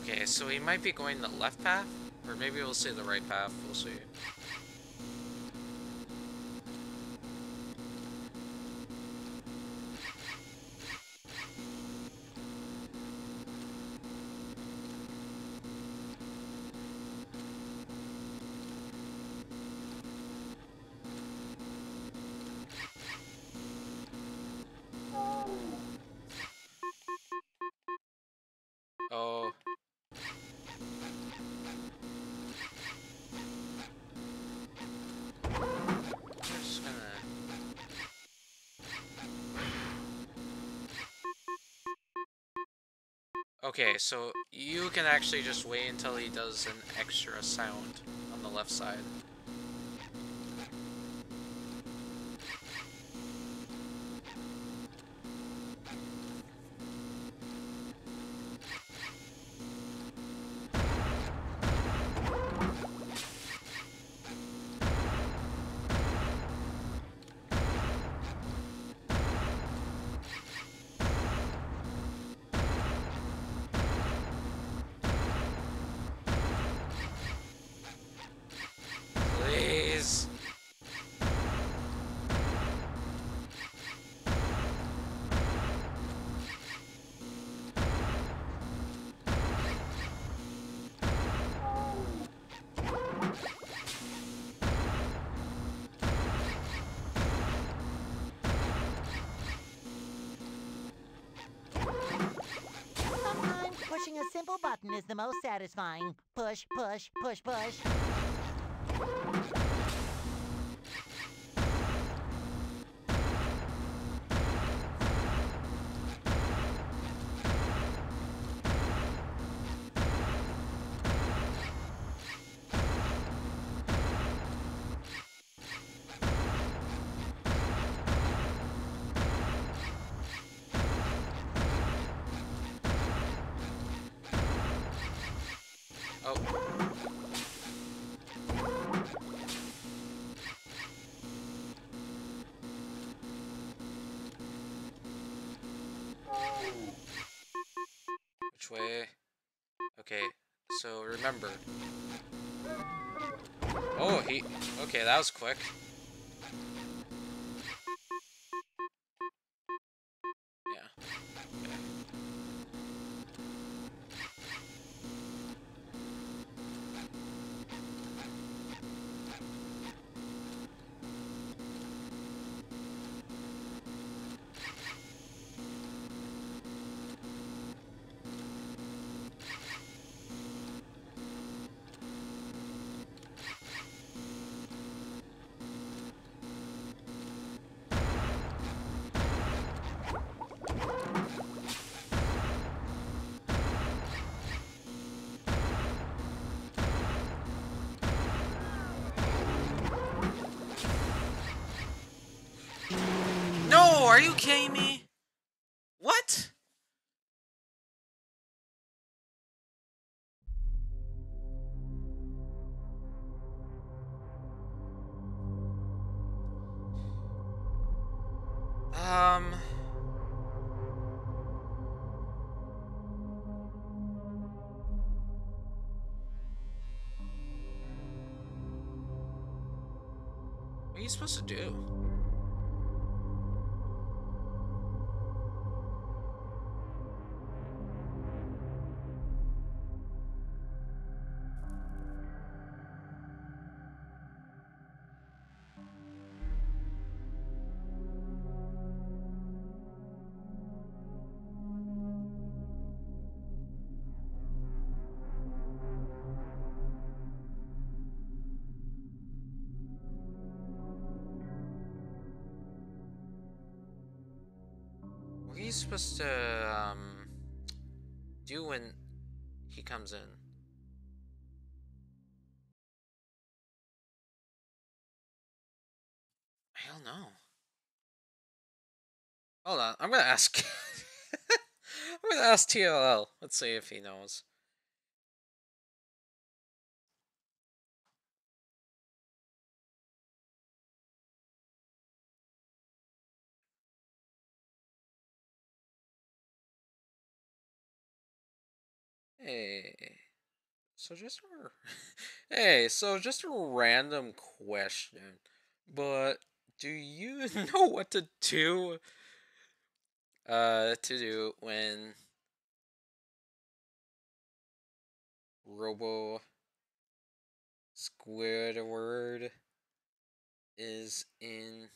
Okay, so he might be going the left path, or maybe we'll say the right path, we'll see. Oh. I'm just gonna... Okay, so you can actually just wait until he does an extra sound on the left side. simple button is the most satisfying. Push, push, push, push. Oh. Which way? Okay, so remember. Oh, okay, that was quick. Yeah. Okay. No, are you kidding me? What? What are you supposed to do? What are you supposed to, do when he comes in? I don't know. Hold on, I'm gonna ask. I'm gonna ask TLL. Let's see if he knows. Hey. So just a hey, so just a random question. But do you know what to do when Robo Squidward is in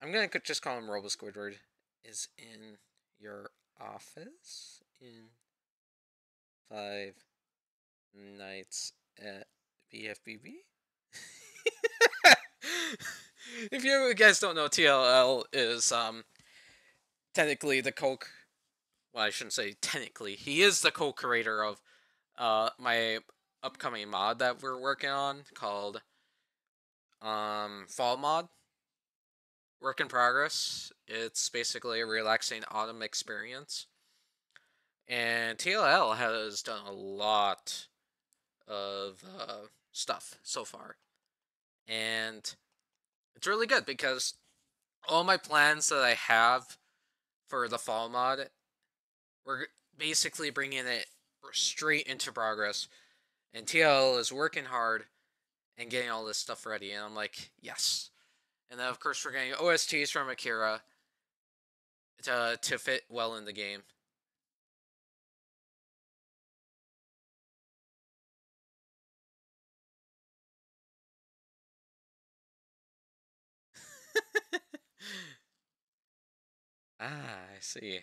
I'm gonna just call him Robo Squidward is in your office in 5 nights at BFBB? If you guys don't know, TLL is technically the well, I shouldn't say technically. He is the co-creator of my upcoming mod that we're working on called Fall Mod. Work in progress. It's basically a relaxing autumn experience. And TLL has done a lot of stuff so far. And it's really good because all my plans that I have for the fall mod, we're basically bringing it straight into progress. And TL is working hard and getting all this stuff ready. And I'm like, yes. And then, of course, we're getting OSTs from Akira to fit well in the game. Ah, I see.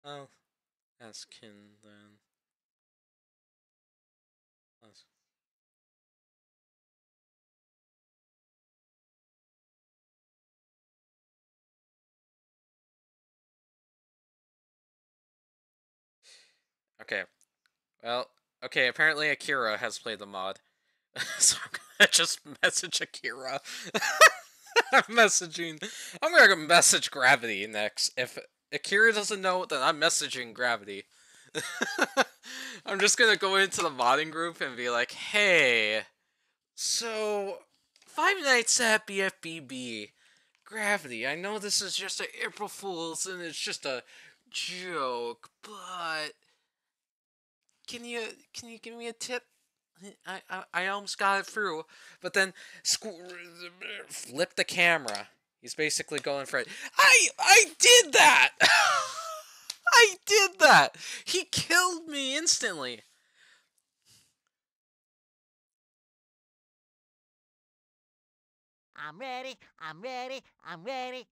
Well, Askin then. Okay. Well, okay, apparently Akira has played the mod. So I'm gonna just message Akira. I'm gonna message Gravity next. If Akira doesn't know, then I'm messaging Gravity. I'm just gonna go into the modding group and be like, hey, so Five Nights at BFBB. Gravity, I know this is just an April Fool's and it's just a joke, but can you give me a tip? I almost got it through, but then flip the camera. He's basically going for it. I did that. I did that. He killed me instantly. I'm ready. I'm ready. I'm ready.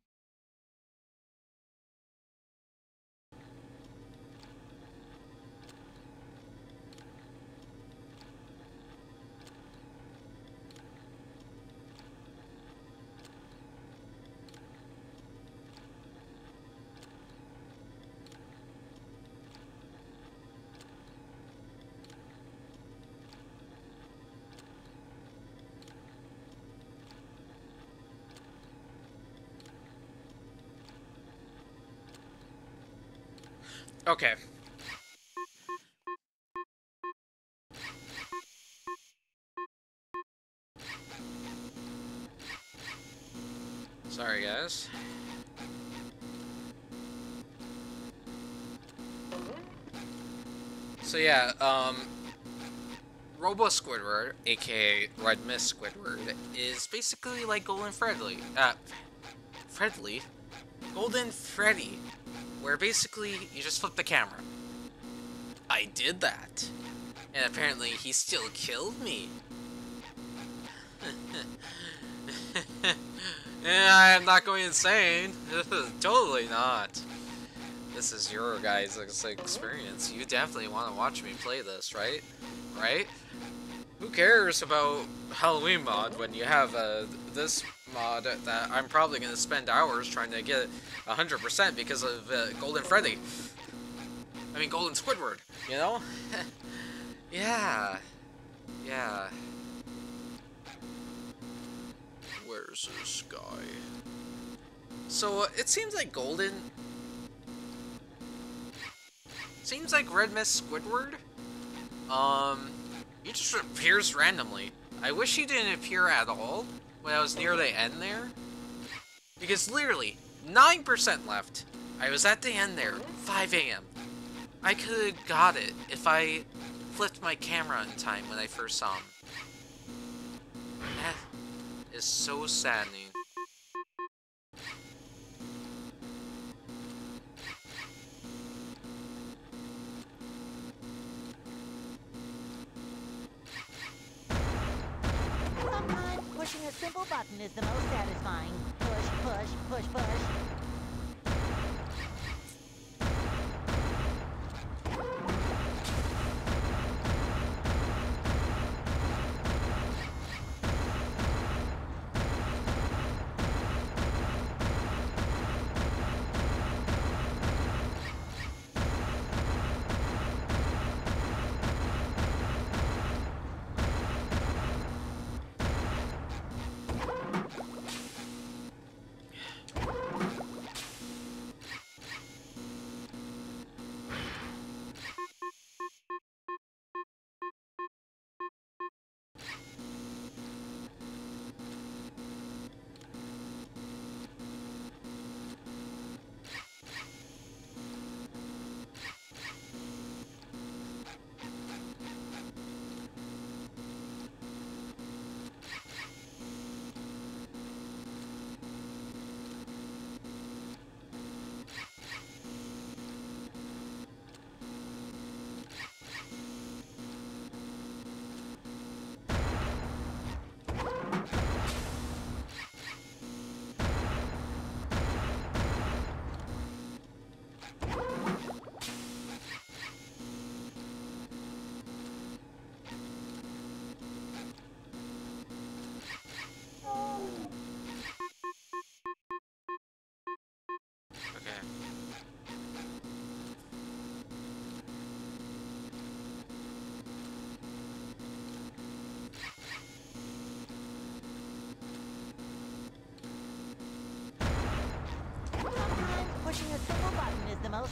Okay. Sorry, guys. So yeah, Robo Squidward, aka Red Mist Squidward, is basically like Golden Freddy. Golden Freddy, where basically you just flip the camera. I did that. And apparently he still killed me. Yeah, I'm not going insane. Totally not. This is your guys' experience. You definitely want to watch me play this, right? Right? Who cares about Halloween mod when you have this mod that I'm probably going to spend hours trying to get 100% because of Golden Freddy. I mean, Golden Squidward, you know? Yeah. Yeah. Where's this guy? So, it seems like Red Mist Squidward, he just appears randomly. I wish he didn't appear at all when I was near the end there. Because literally, 9% left. I was at the end there, 5 AM. I could have got it if I flipped my camera in time when I first saw him. That is so saddening. Sometimes pushing a simple button is the most satisfying. Push, push, push, push.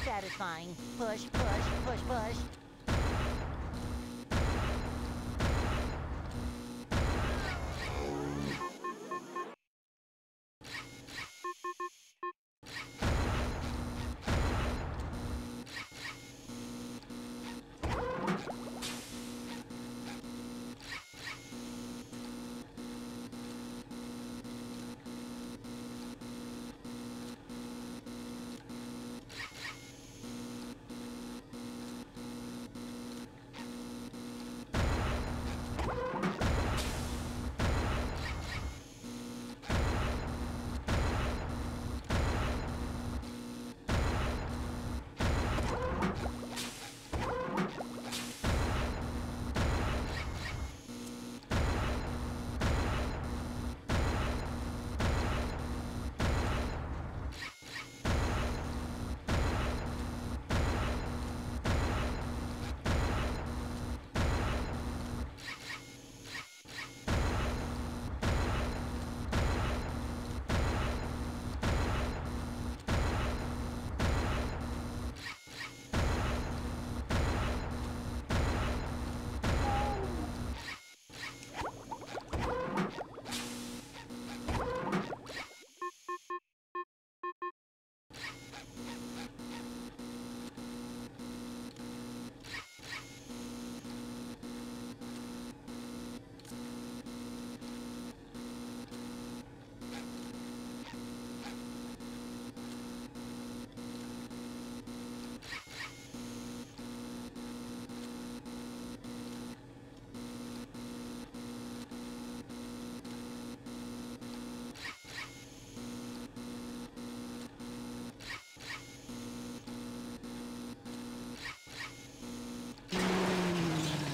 satisfying. Push, push, push, push.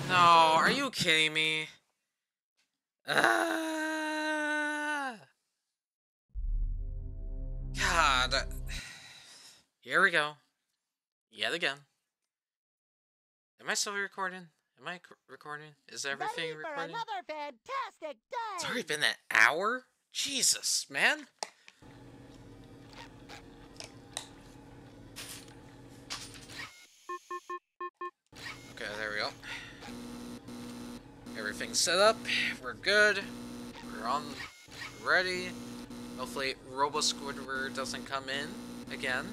No, are you kidding me? God. Here we go. Yet again. Am I still recording? Am I recording? Is everything Ready for recording? another fantastic day. It's already been an hour? Jesus, man. Okay, there we go. Everything's set up. We're good. We're on. Ready. Hopefully, Robo Squidward doesn't come in again.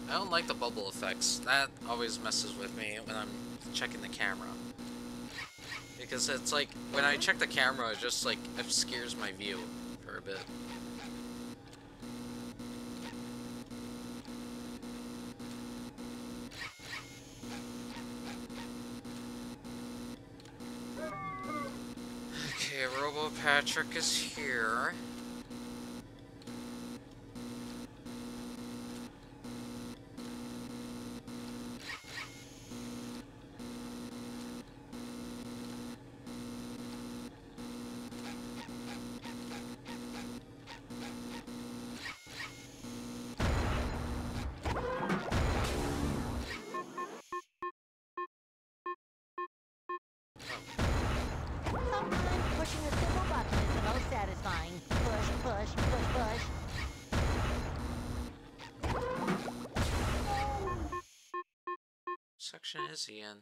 I don't like the bubble effects. That always messes with me when I'm checking the camera. Because it's like, when I check the camera, it just like obscures my view for a bit. Okay, Robo Patrick is here. Sometimes pushing a simple button is the most satisfying. Push, push, push, push. Section is he in?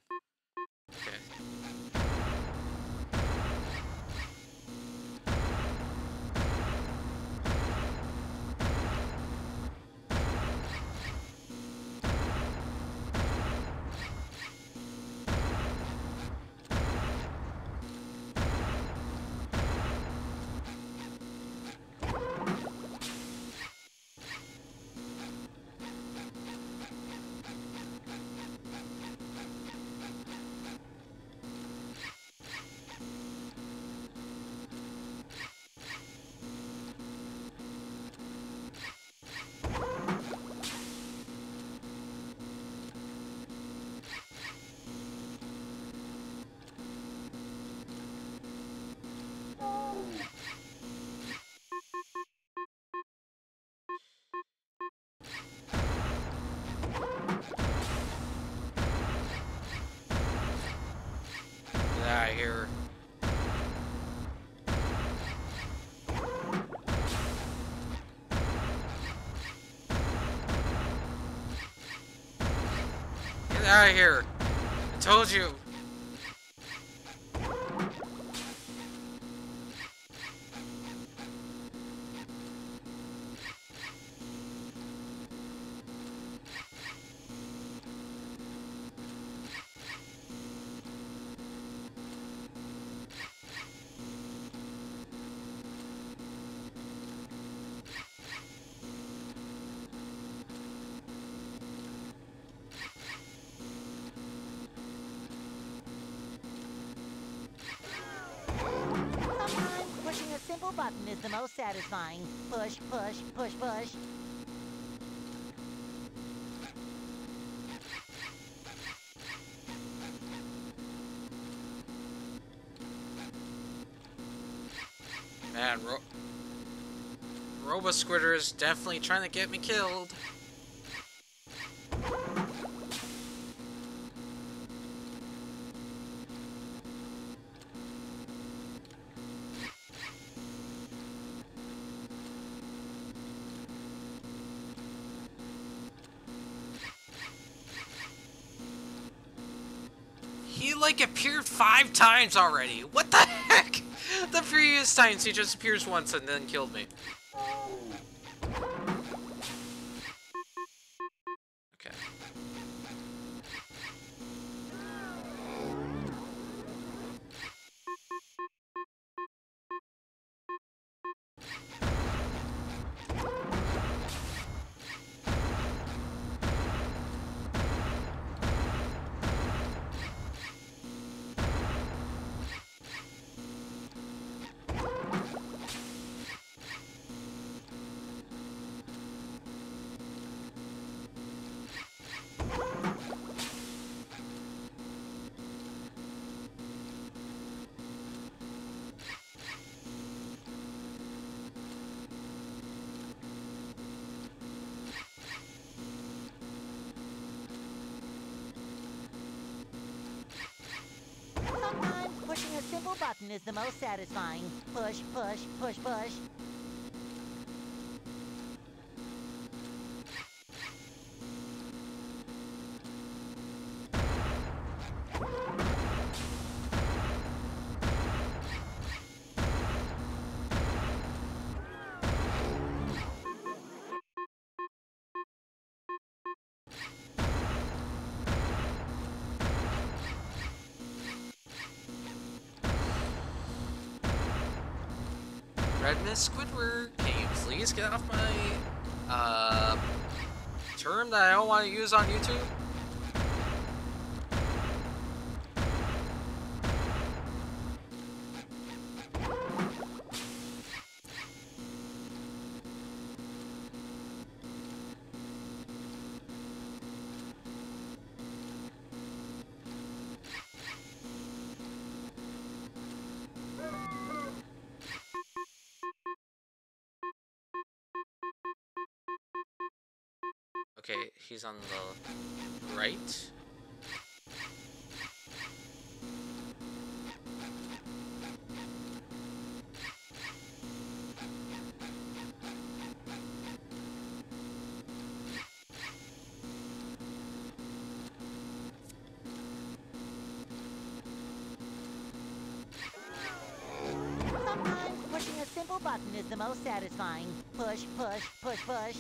Okay. out of here. I told you. Sometimes pushing a simple button is the most satisfying. Push, push, push, push. Man, Robo-Squidder is definitely trying to get me killed. He, like, appeared 5 times already. What the heck? The previous times he just appears once and then killed me. Okay. Sometimes pushing a simple button is the most satisfying. Push, push, push, push. Redness Squidward, can you please get off my, term that I don't want to use on YouTube? Okay, he's on the right. Sometimes pushing a simple button is the most satisfying. Push, push, push, push.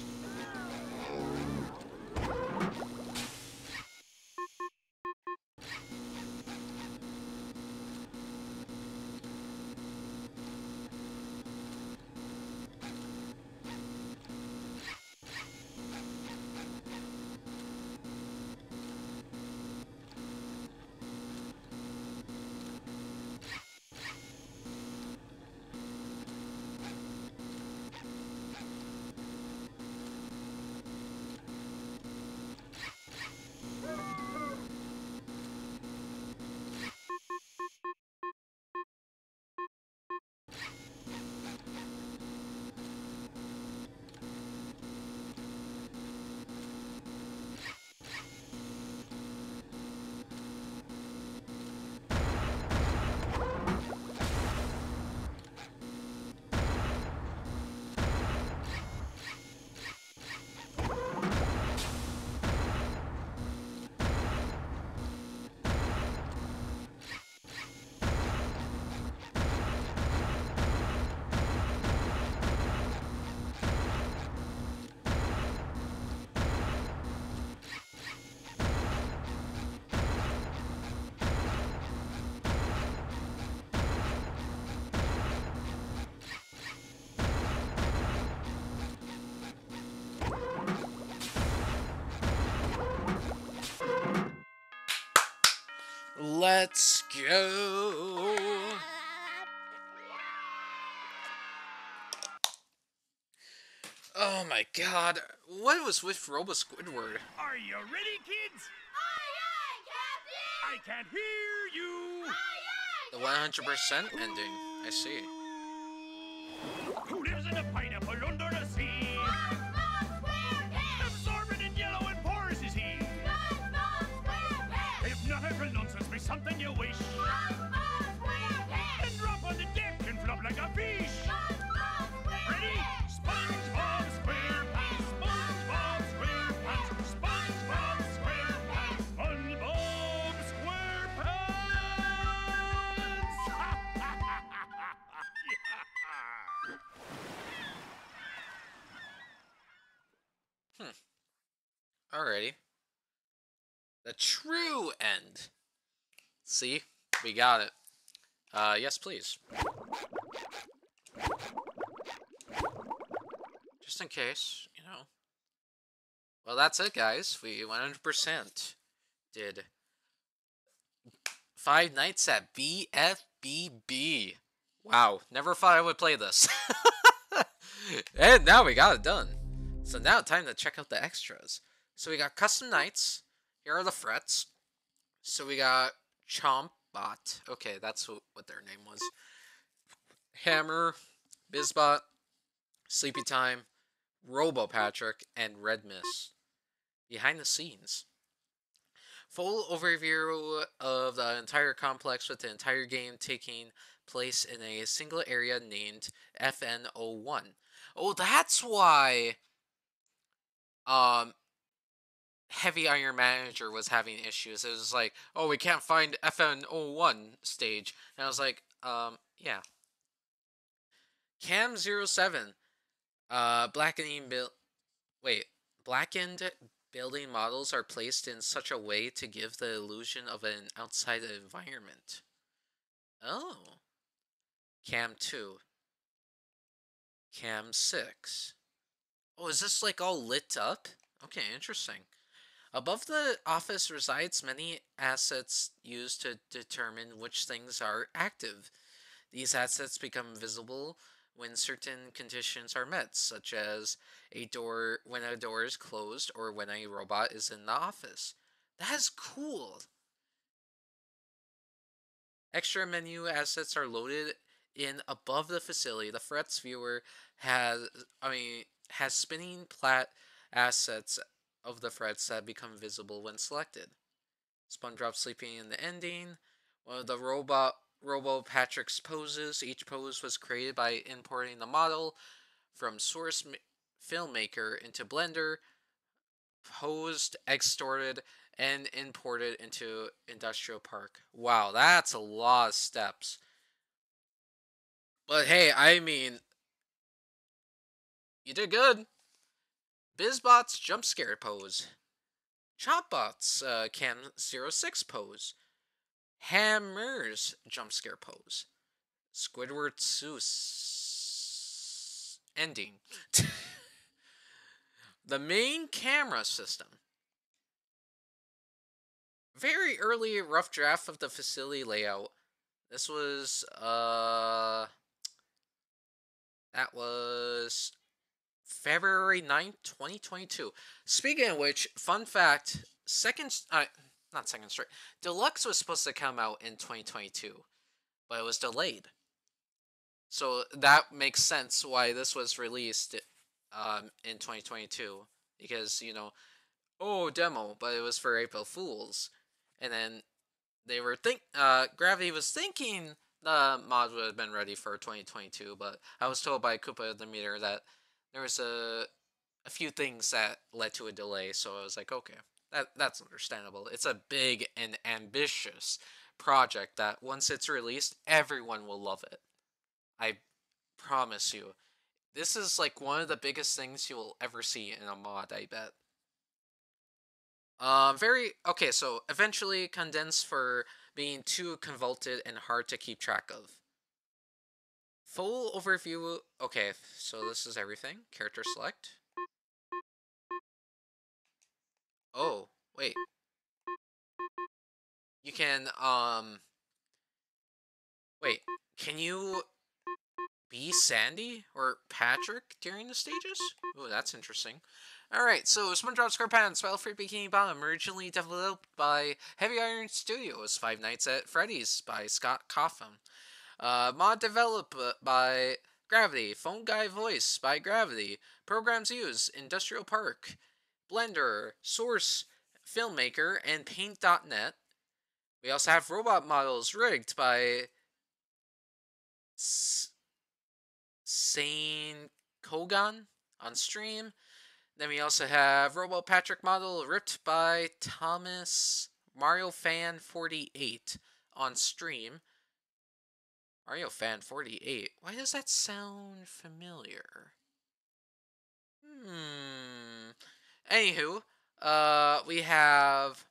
Let's go. Oh my god. What was with Robo Squidward? Are you ready, kids? Aye, aye, Captain! I can't hear you. Aye, The 100% ending. I see. Who lives in a pineapple under the sea? SpongeBob SquarePants! Absorbent and yellow and porous is he. SpongeBob SquarePants! Hypnotical nonsense be something you wish. SpongeBob SquarePants! And drop on the deck and flop like a fish. SpongeBob Ready? SquarePants! SpongeBob SquarePants. SpongeBob SquarePants. SpongeBob SquarePants. SpongeBob SquarePants. Alrighty. The true end. See? We got it. Yes, please. Just in case, you know. Well, that's it, guys. We 100% did Five Nights at BFBB. Wow, never thought I would play this. And now we got it done. So now time to check out the extras. So we got custom nights. Here are the frets. So we got Chompbot. Okay, that's what their name was. Hammer, Bizbot, Sleepy Time, Robo Patrick, and Red Mist. Behind the scenes. Full overview of the entire complex with the entire game taking place in a single area named FN01. Oh, that's why Heavy Iron Manager was having issues. It was like, oh, we can't find FN01 stage. And I was like, yeah. Cam07. Blackened building models are placed in such a way to give the illusion of an outside environment. Oh. Cam 2. Cam 6. Oh, is this like all lit up? Okay, interesting. Above the office resides many assets used to determine which things are active. These assets become visible when certain conditions are met, such as when a door is closed or when a robot is in the office. That is cool. Extra menu assets are loaded in above the facility. The Frets viewer has spinning plat assets of the Frets that become visible when selected. SpongeBob sleeping in the ending. One of the Robo Patrick's poses. Each pose was created by importing the model from Source Filmmaker into Blender, posed, extorted, and imported into Industrial Park. Wow, that's a lot of steps. But hey, I mean, you did good. Bizbot's jump scare pose. Chopbot's Cam 06 pose. Hammer's jump scare pose. Squidward's ending. The main camera system. Very early rough draft of the facility layout. This was that was February 9th, 2022. Speaking of which, fun fact, not second straight. Deluxe was supposed to come out in 2022, but it was delayed. So that makes sense why this was released in 2022, because, you know, demo, but it was for April Fools. And then they were Gravity was thinking the mod would have been ready for 2022, but I was told by Koopa the Meter that there was a few things that led to a delay, so I was like, okay, that's understandable. It's a big and ambitious project that once it's released, everyone will love it. I promise you. This is like one of the biggest things you will ever see in a mod, I bet. Okay, so eventually condensed for being too convoluted and hard to keep track of. Full overview. Okay, so this is everything. Character select. Oh, wait. you can, wait, can you be Sandy or Patrick during the stages? Oh, that's interesting. Alright, so SpongeBob SquarePants, Battle for Bikini Bottom, originally developed by Heavy Iron Studios, Five Nights at Freddy's by Scott Coffin. Mod developed by Gravity, Phone Guy Voice by Gravity, Programs used, Industrial Park, Blender, Source, Filmmaker, and Paint.net. We also have robot models rigged by Sane Kogan on stream. Then we also have Robot Patrick model ripped by Thomas Mario Fan 48 on stream. Mario Fan 48. Why does that sound familiar? Anywho, we have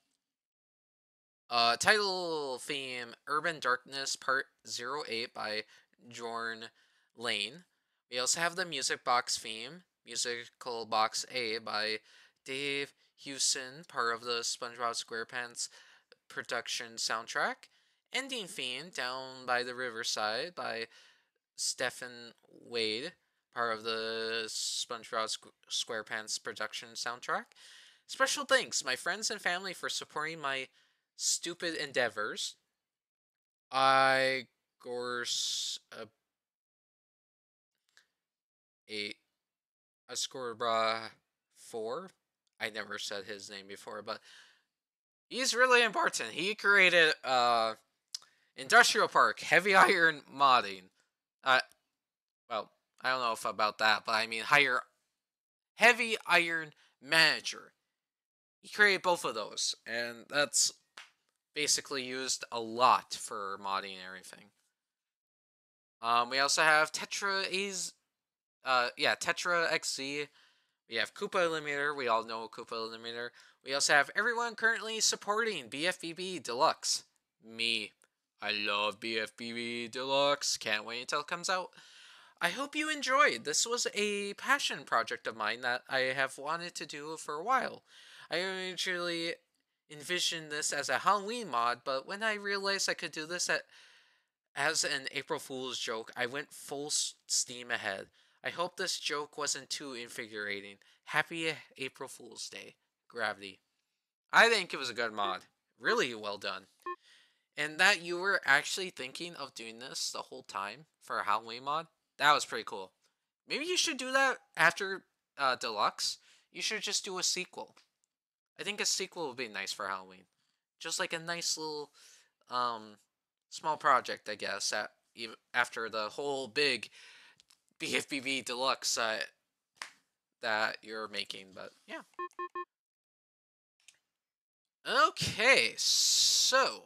title theme Urban Darkness Part 08 by Jorn Lane. We also have the music box theme, Musical Box A by Dave Hewson, part of the SpongeBob SquarePants production soundtrack. Ending theme, Down by the Riverside by Stephen Wade, part of the SpongeBob SquarePants production soundtrack. Special thanks, my friends and family, for supporting my stupid endeavors. Ascorbra 4. I never said his name before, but he's really important. He created Industrial Park, Heavy Iron modding. Well, I don't know if about that, but I mean Heavy Iron Manager. He created both of those, and that's basically used a lot for modding and everything. We also have Tetra XZ. We have Koopa Eliminator. We all know Koopa Eliminator. We also have everyone currently supporting BFBB Deluxe. Me. I love BFBB Deluxe. Can't wait until it comes out. I hope you enjoyed. This was a passion project of mine that I have wanted to do for a while. I originally envisioned this as a Halloween mod, but when I realized I could do this as an April Fool's joke, I went full steam ahead. I hope this joke wasn't too invigorating. Happy April Fool's Day, Gravity. I think it was a good mod. Really well done. And that you were actually thinking of doing this the whole time for a Halloween mod, that was pretty cool. Maybe you should do that after Deluxe. You should just do a sequel. I think a sequel would be nice for Halloween. Just like a nice little small project, I guess, after the whole big BFBB Deluxe that you're making, but yeah. Okay, so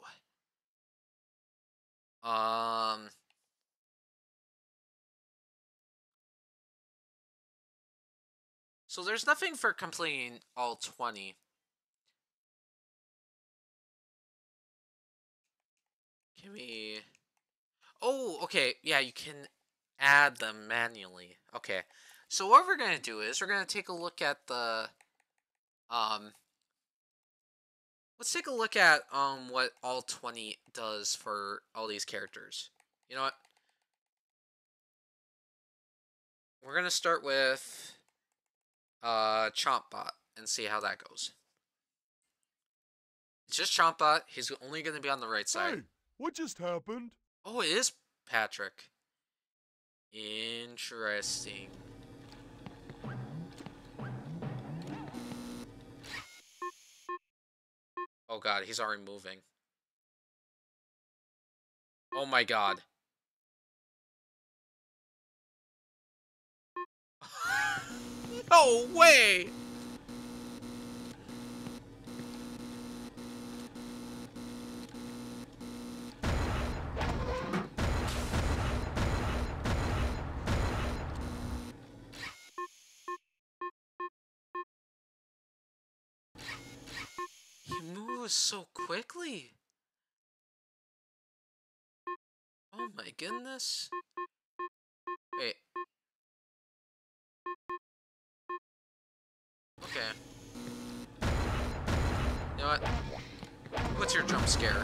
so there's nothing for completing all 20. Can we... Oh, okay, yeah, you can add them manually. Okay, so what we're going to do is we're going to take a look at the... Let's take a look at what all 20 does for all these characters. You know what? We're going to start with Chompbot and see how that goes. It's just Chompbot. He's only going to be on the right side. Hey, what just happened? Oh, it is Patrick. Interesting. Oh god, he's already moving. Oh my god. No way! He moves so quickly. Oh my goodness. Wait. Okay. You know what? what's your jump scare?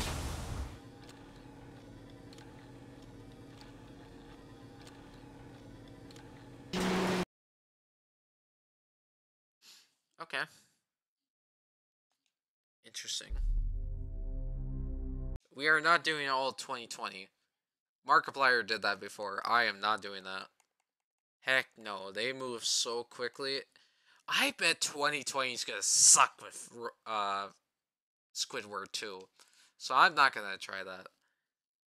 Okay. Interesting. We are not doing all 2020. Markiplier did that before. I am not doing that. Heck no, they move so quickly. I bet 2020 is gonna suck with Squidward too. So I'm not gonna try that.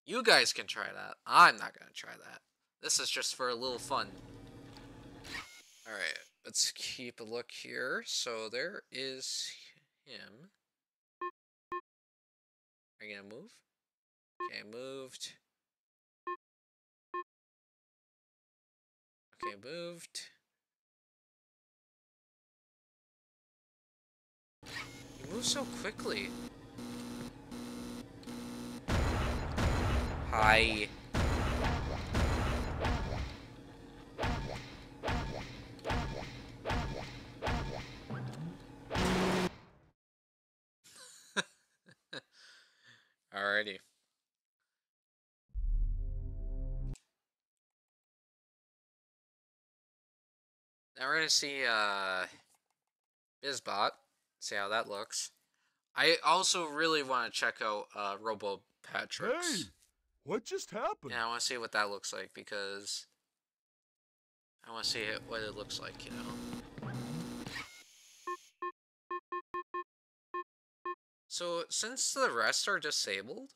You guys can try that. I'm not gonna try that. This is just for a little fun. Alright, let's keep a look here. So there is him. Are you gonna move? Okay, moved. Okay, moved. You move so quickly. Hi. Alrighty. Now we're gonna see Bizbot. See how that looks. I also really want to check out Robo Patrick's. Hey, what just happened? Yeah, I want to see what that looks like because I want to see what it looks like, you know. So since the rest are disabled,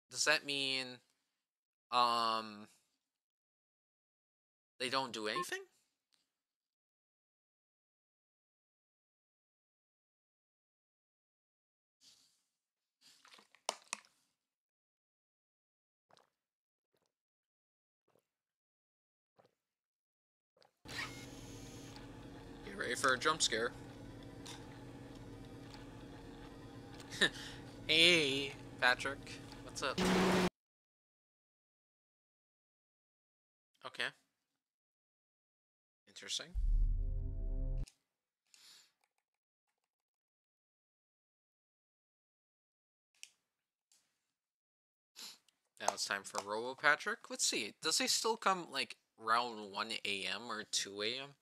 does that mean they don't do anything? Get ready for a jump scare. Hey, Patrick. What's up? Okay. Interesting. Now it's time for Robo Patrick. Let's see. Does he still come like around 1 a.m. or 2 a.m.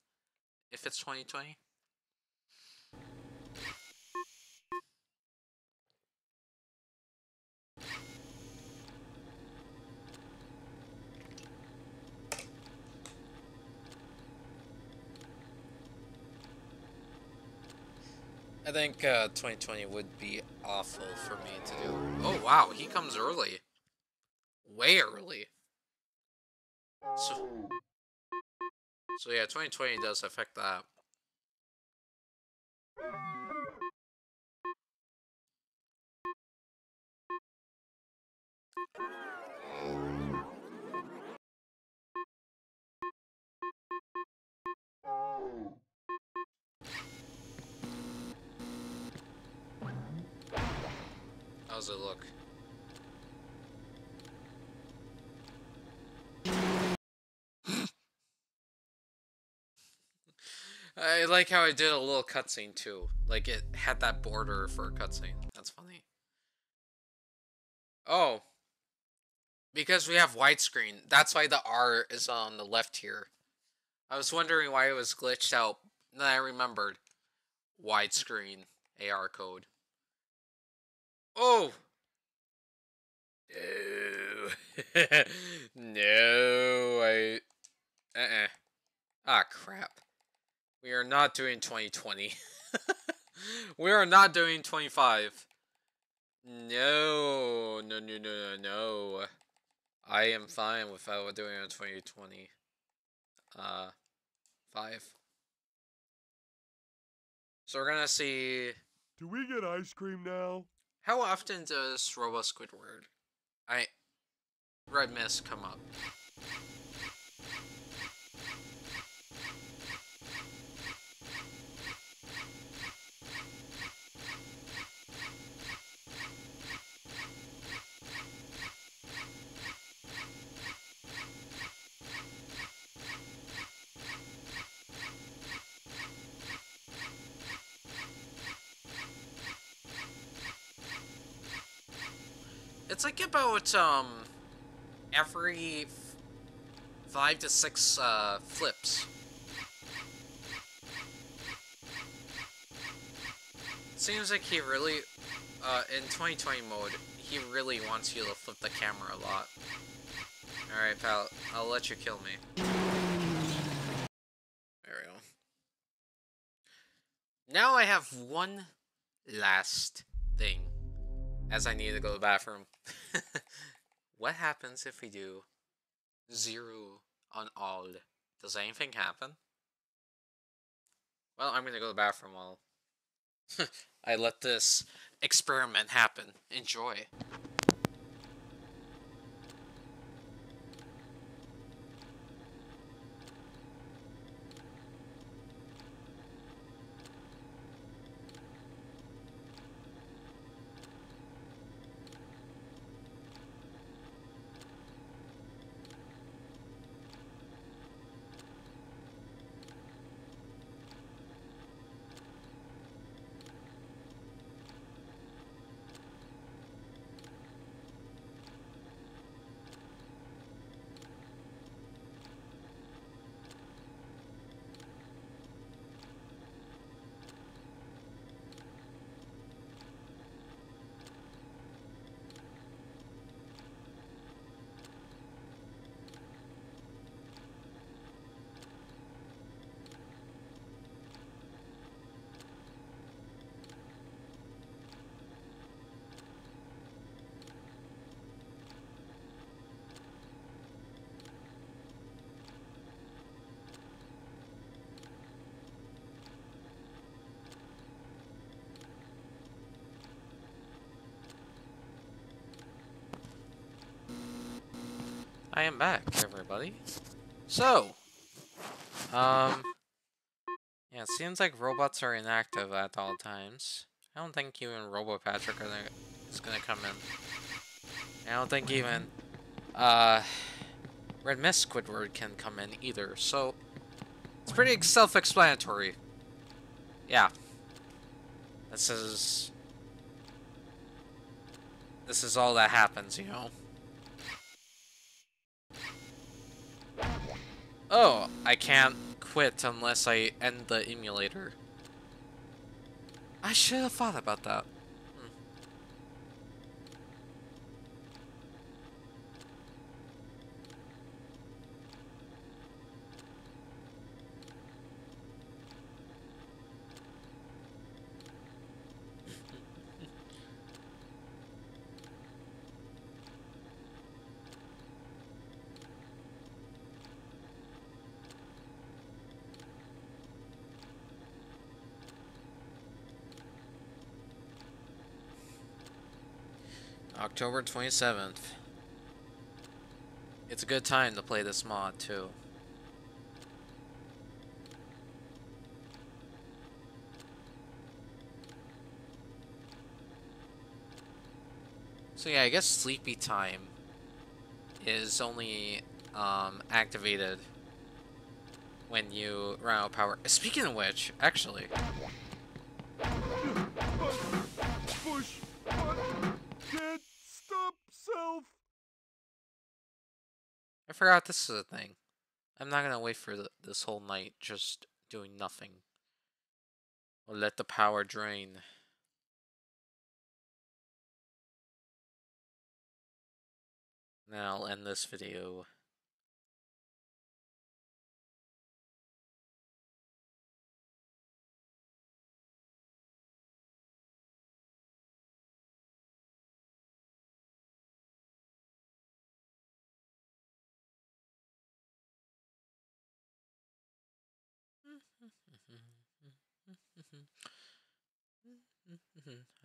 if it's 2020? I think 2020 would be awful for me to do. Oh wow, he comes early. Way early. So yeah, 2020 does affect that. How's it look? I like how I did a little cutscene too. Like it had that border for a cutscene. That's funny. Oh. Because we have widescreen. That's why the R is on the left here. I was wondering why it was glitched out. Then I remembered. Widescreen AR code. Oh! No. No, Ah, crap. We are not doing 2020. We are not doing 25. No. No, no, no, no, no. I am fine without doing a 2020. 5. So we're gonna see... Do we get ice cream now? How often does Robo Squidward... Red Mist come up? It's like about every 5 to 6 flips. Seems like he really, in 2020 mode, he really wants you to flip the camera a lot. Alright, pal, I'll let you kill me. There we go. Now I have one last thing, as I need to go to the bathroom. What happens if we do 0 on all? Does anything happen? Well, I'm gonna go to the bathroom while I let this experiment happen. Enjoy. I am back, everybody. So, yeah, it seems like robots are inactive at all times. I don't think even Robo Patrick is gonna come in. I don't think even, Red Mist Squidward can come in either, so it's pretty self-explanatory. Yeah. This is all that happens, you know? Oh, I can't quit unless I end the emulator. I should have thought about that. October 27th. It's a good time to play this mod, too. So yeah, I guess sleepy time is only activated when you run out of power. Speaking of which, actually... Push button. Can't stop self. I forgot this is a thing. I'm not gonna wait for this whole night just doing nothing. Or let the power drain. Then I'll end this video.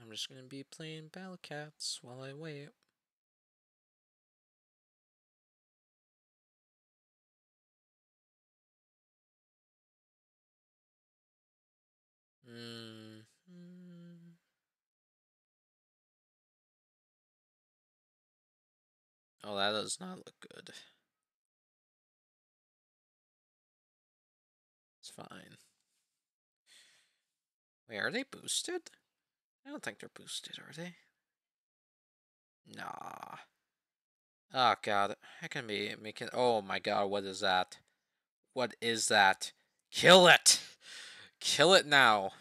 I'm just gonna be playing Battle Cats while I wait. Oh, that does not look good. It's fine. Wait, are they boosted? I don't think they're boosted, are they? Nah. Oh god, I can be making. Oh my god, what is that? What is that? Kill it! Kill it now.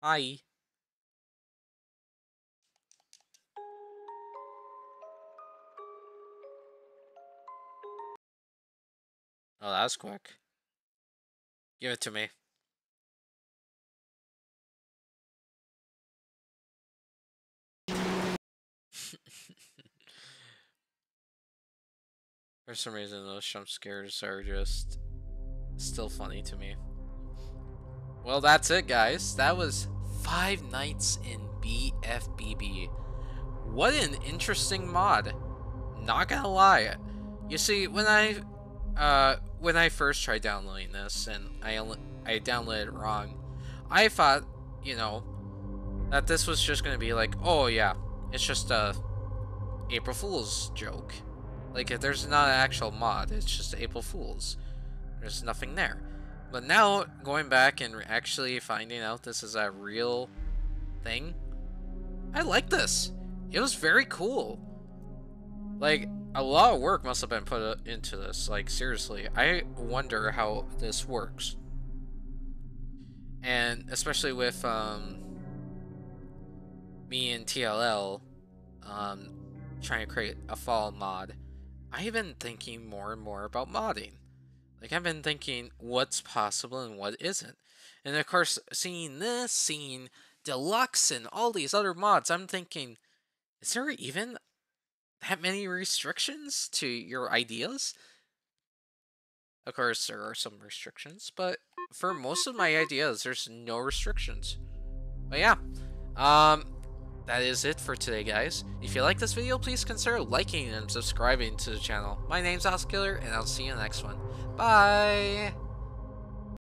Hi. Oh, that's quick. Give it to me. For some reason, those jump scares are just still funny to me. Well, that's it, guys. That was 5 Nights in BFBB. What an interesting mod. Not gonna lie. You see, when I first tried downloading this and I downloaded it wrong, I thought, you know, that this was just gonna be like, oh yeah, it's just a April Fool's joke. Like, there's not an actual mod, it's just April Fool's. There's nothing there. But now, going back and actually finding out this is a real thing, I like this. It was very cool. Like, a lot of work must have been put into this. Like, seriously, I wonder how this works. And especially with me and TLL trying to create a fall mod, I've been thinking more and more about modding. Like, I've been thinking what's possible and what isn't. And of course, seeing this, seeing Deluxe and all these other mods, I'm thinking, is there even that many restrictions to your ideas? Of course, there are some restrictions, but for most of my ideas, there's no restrictions. But yeah, that is it for today, guys. If you like this video, please consider liking and subscribing to the channel. My name's Oscar, and I'll see you in the next one. Bye!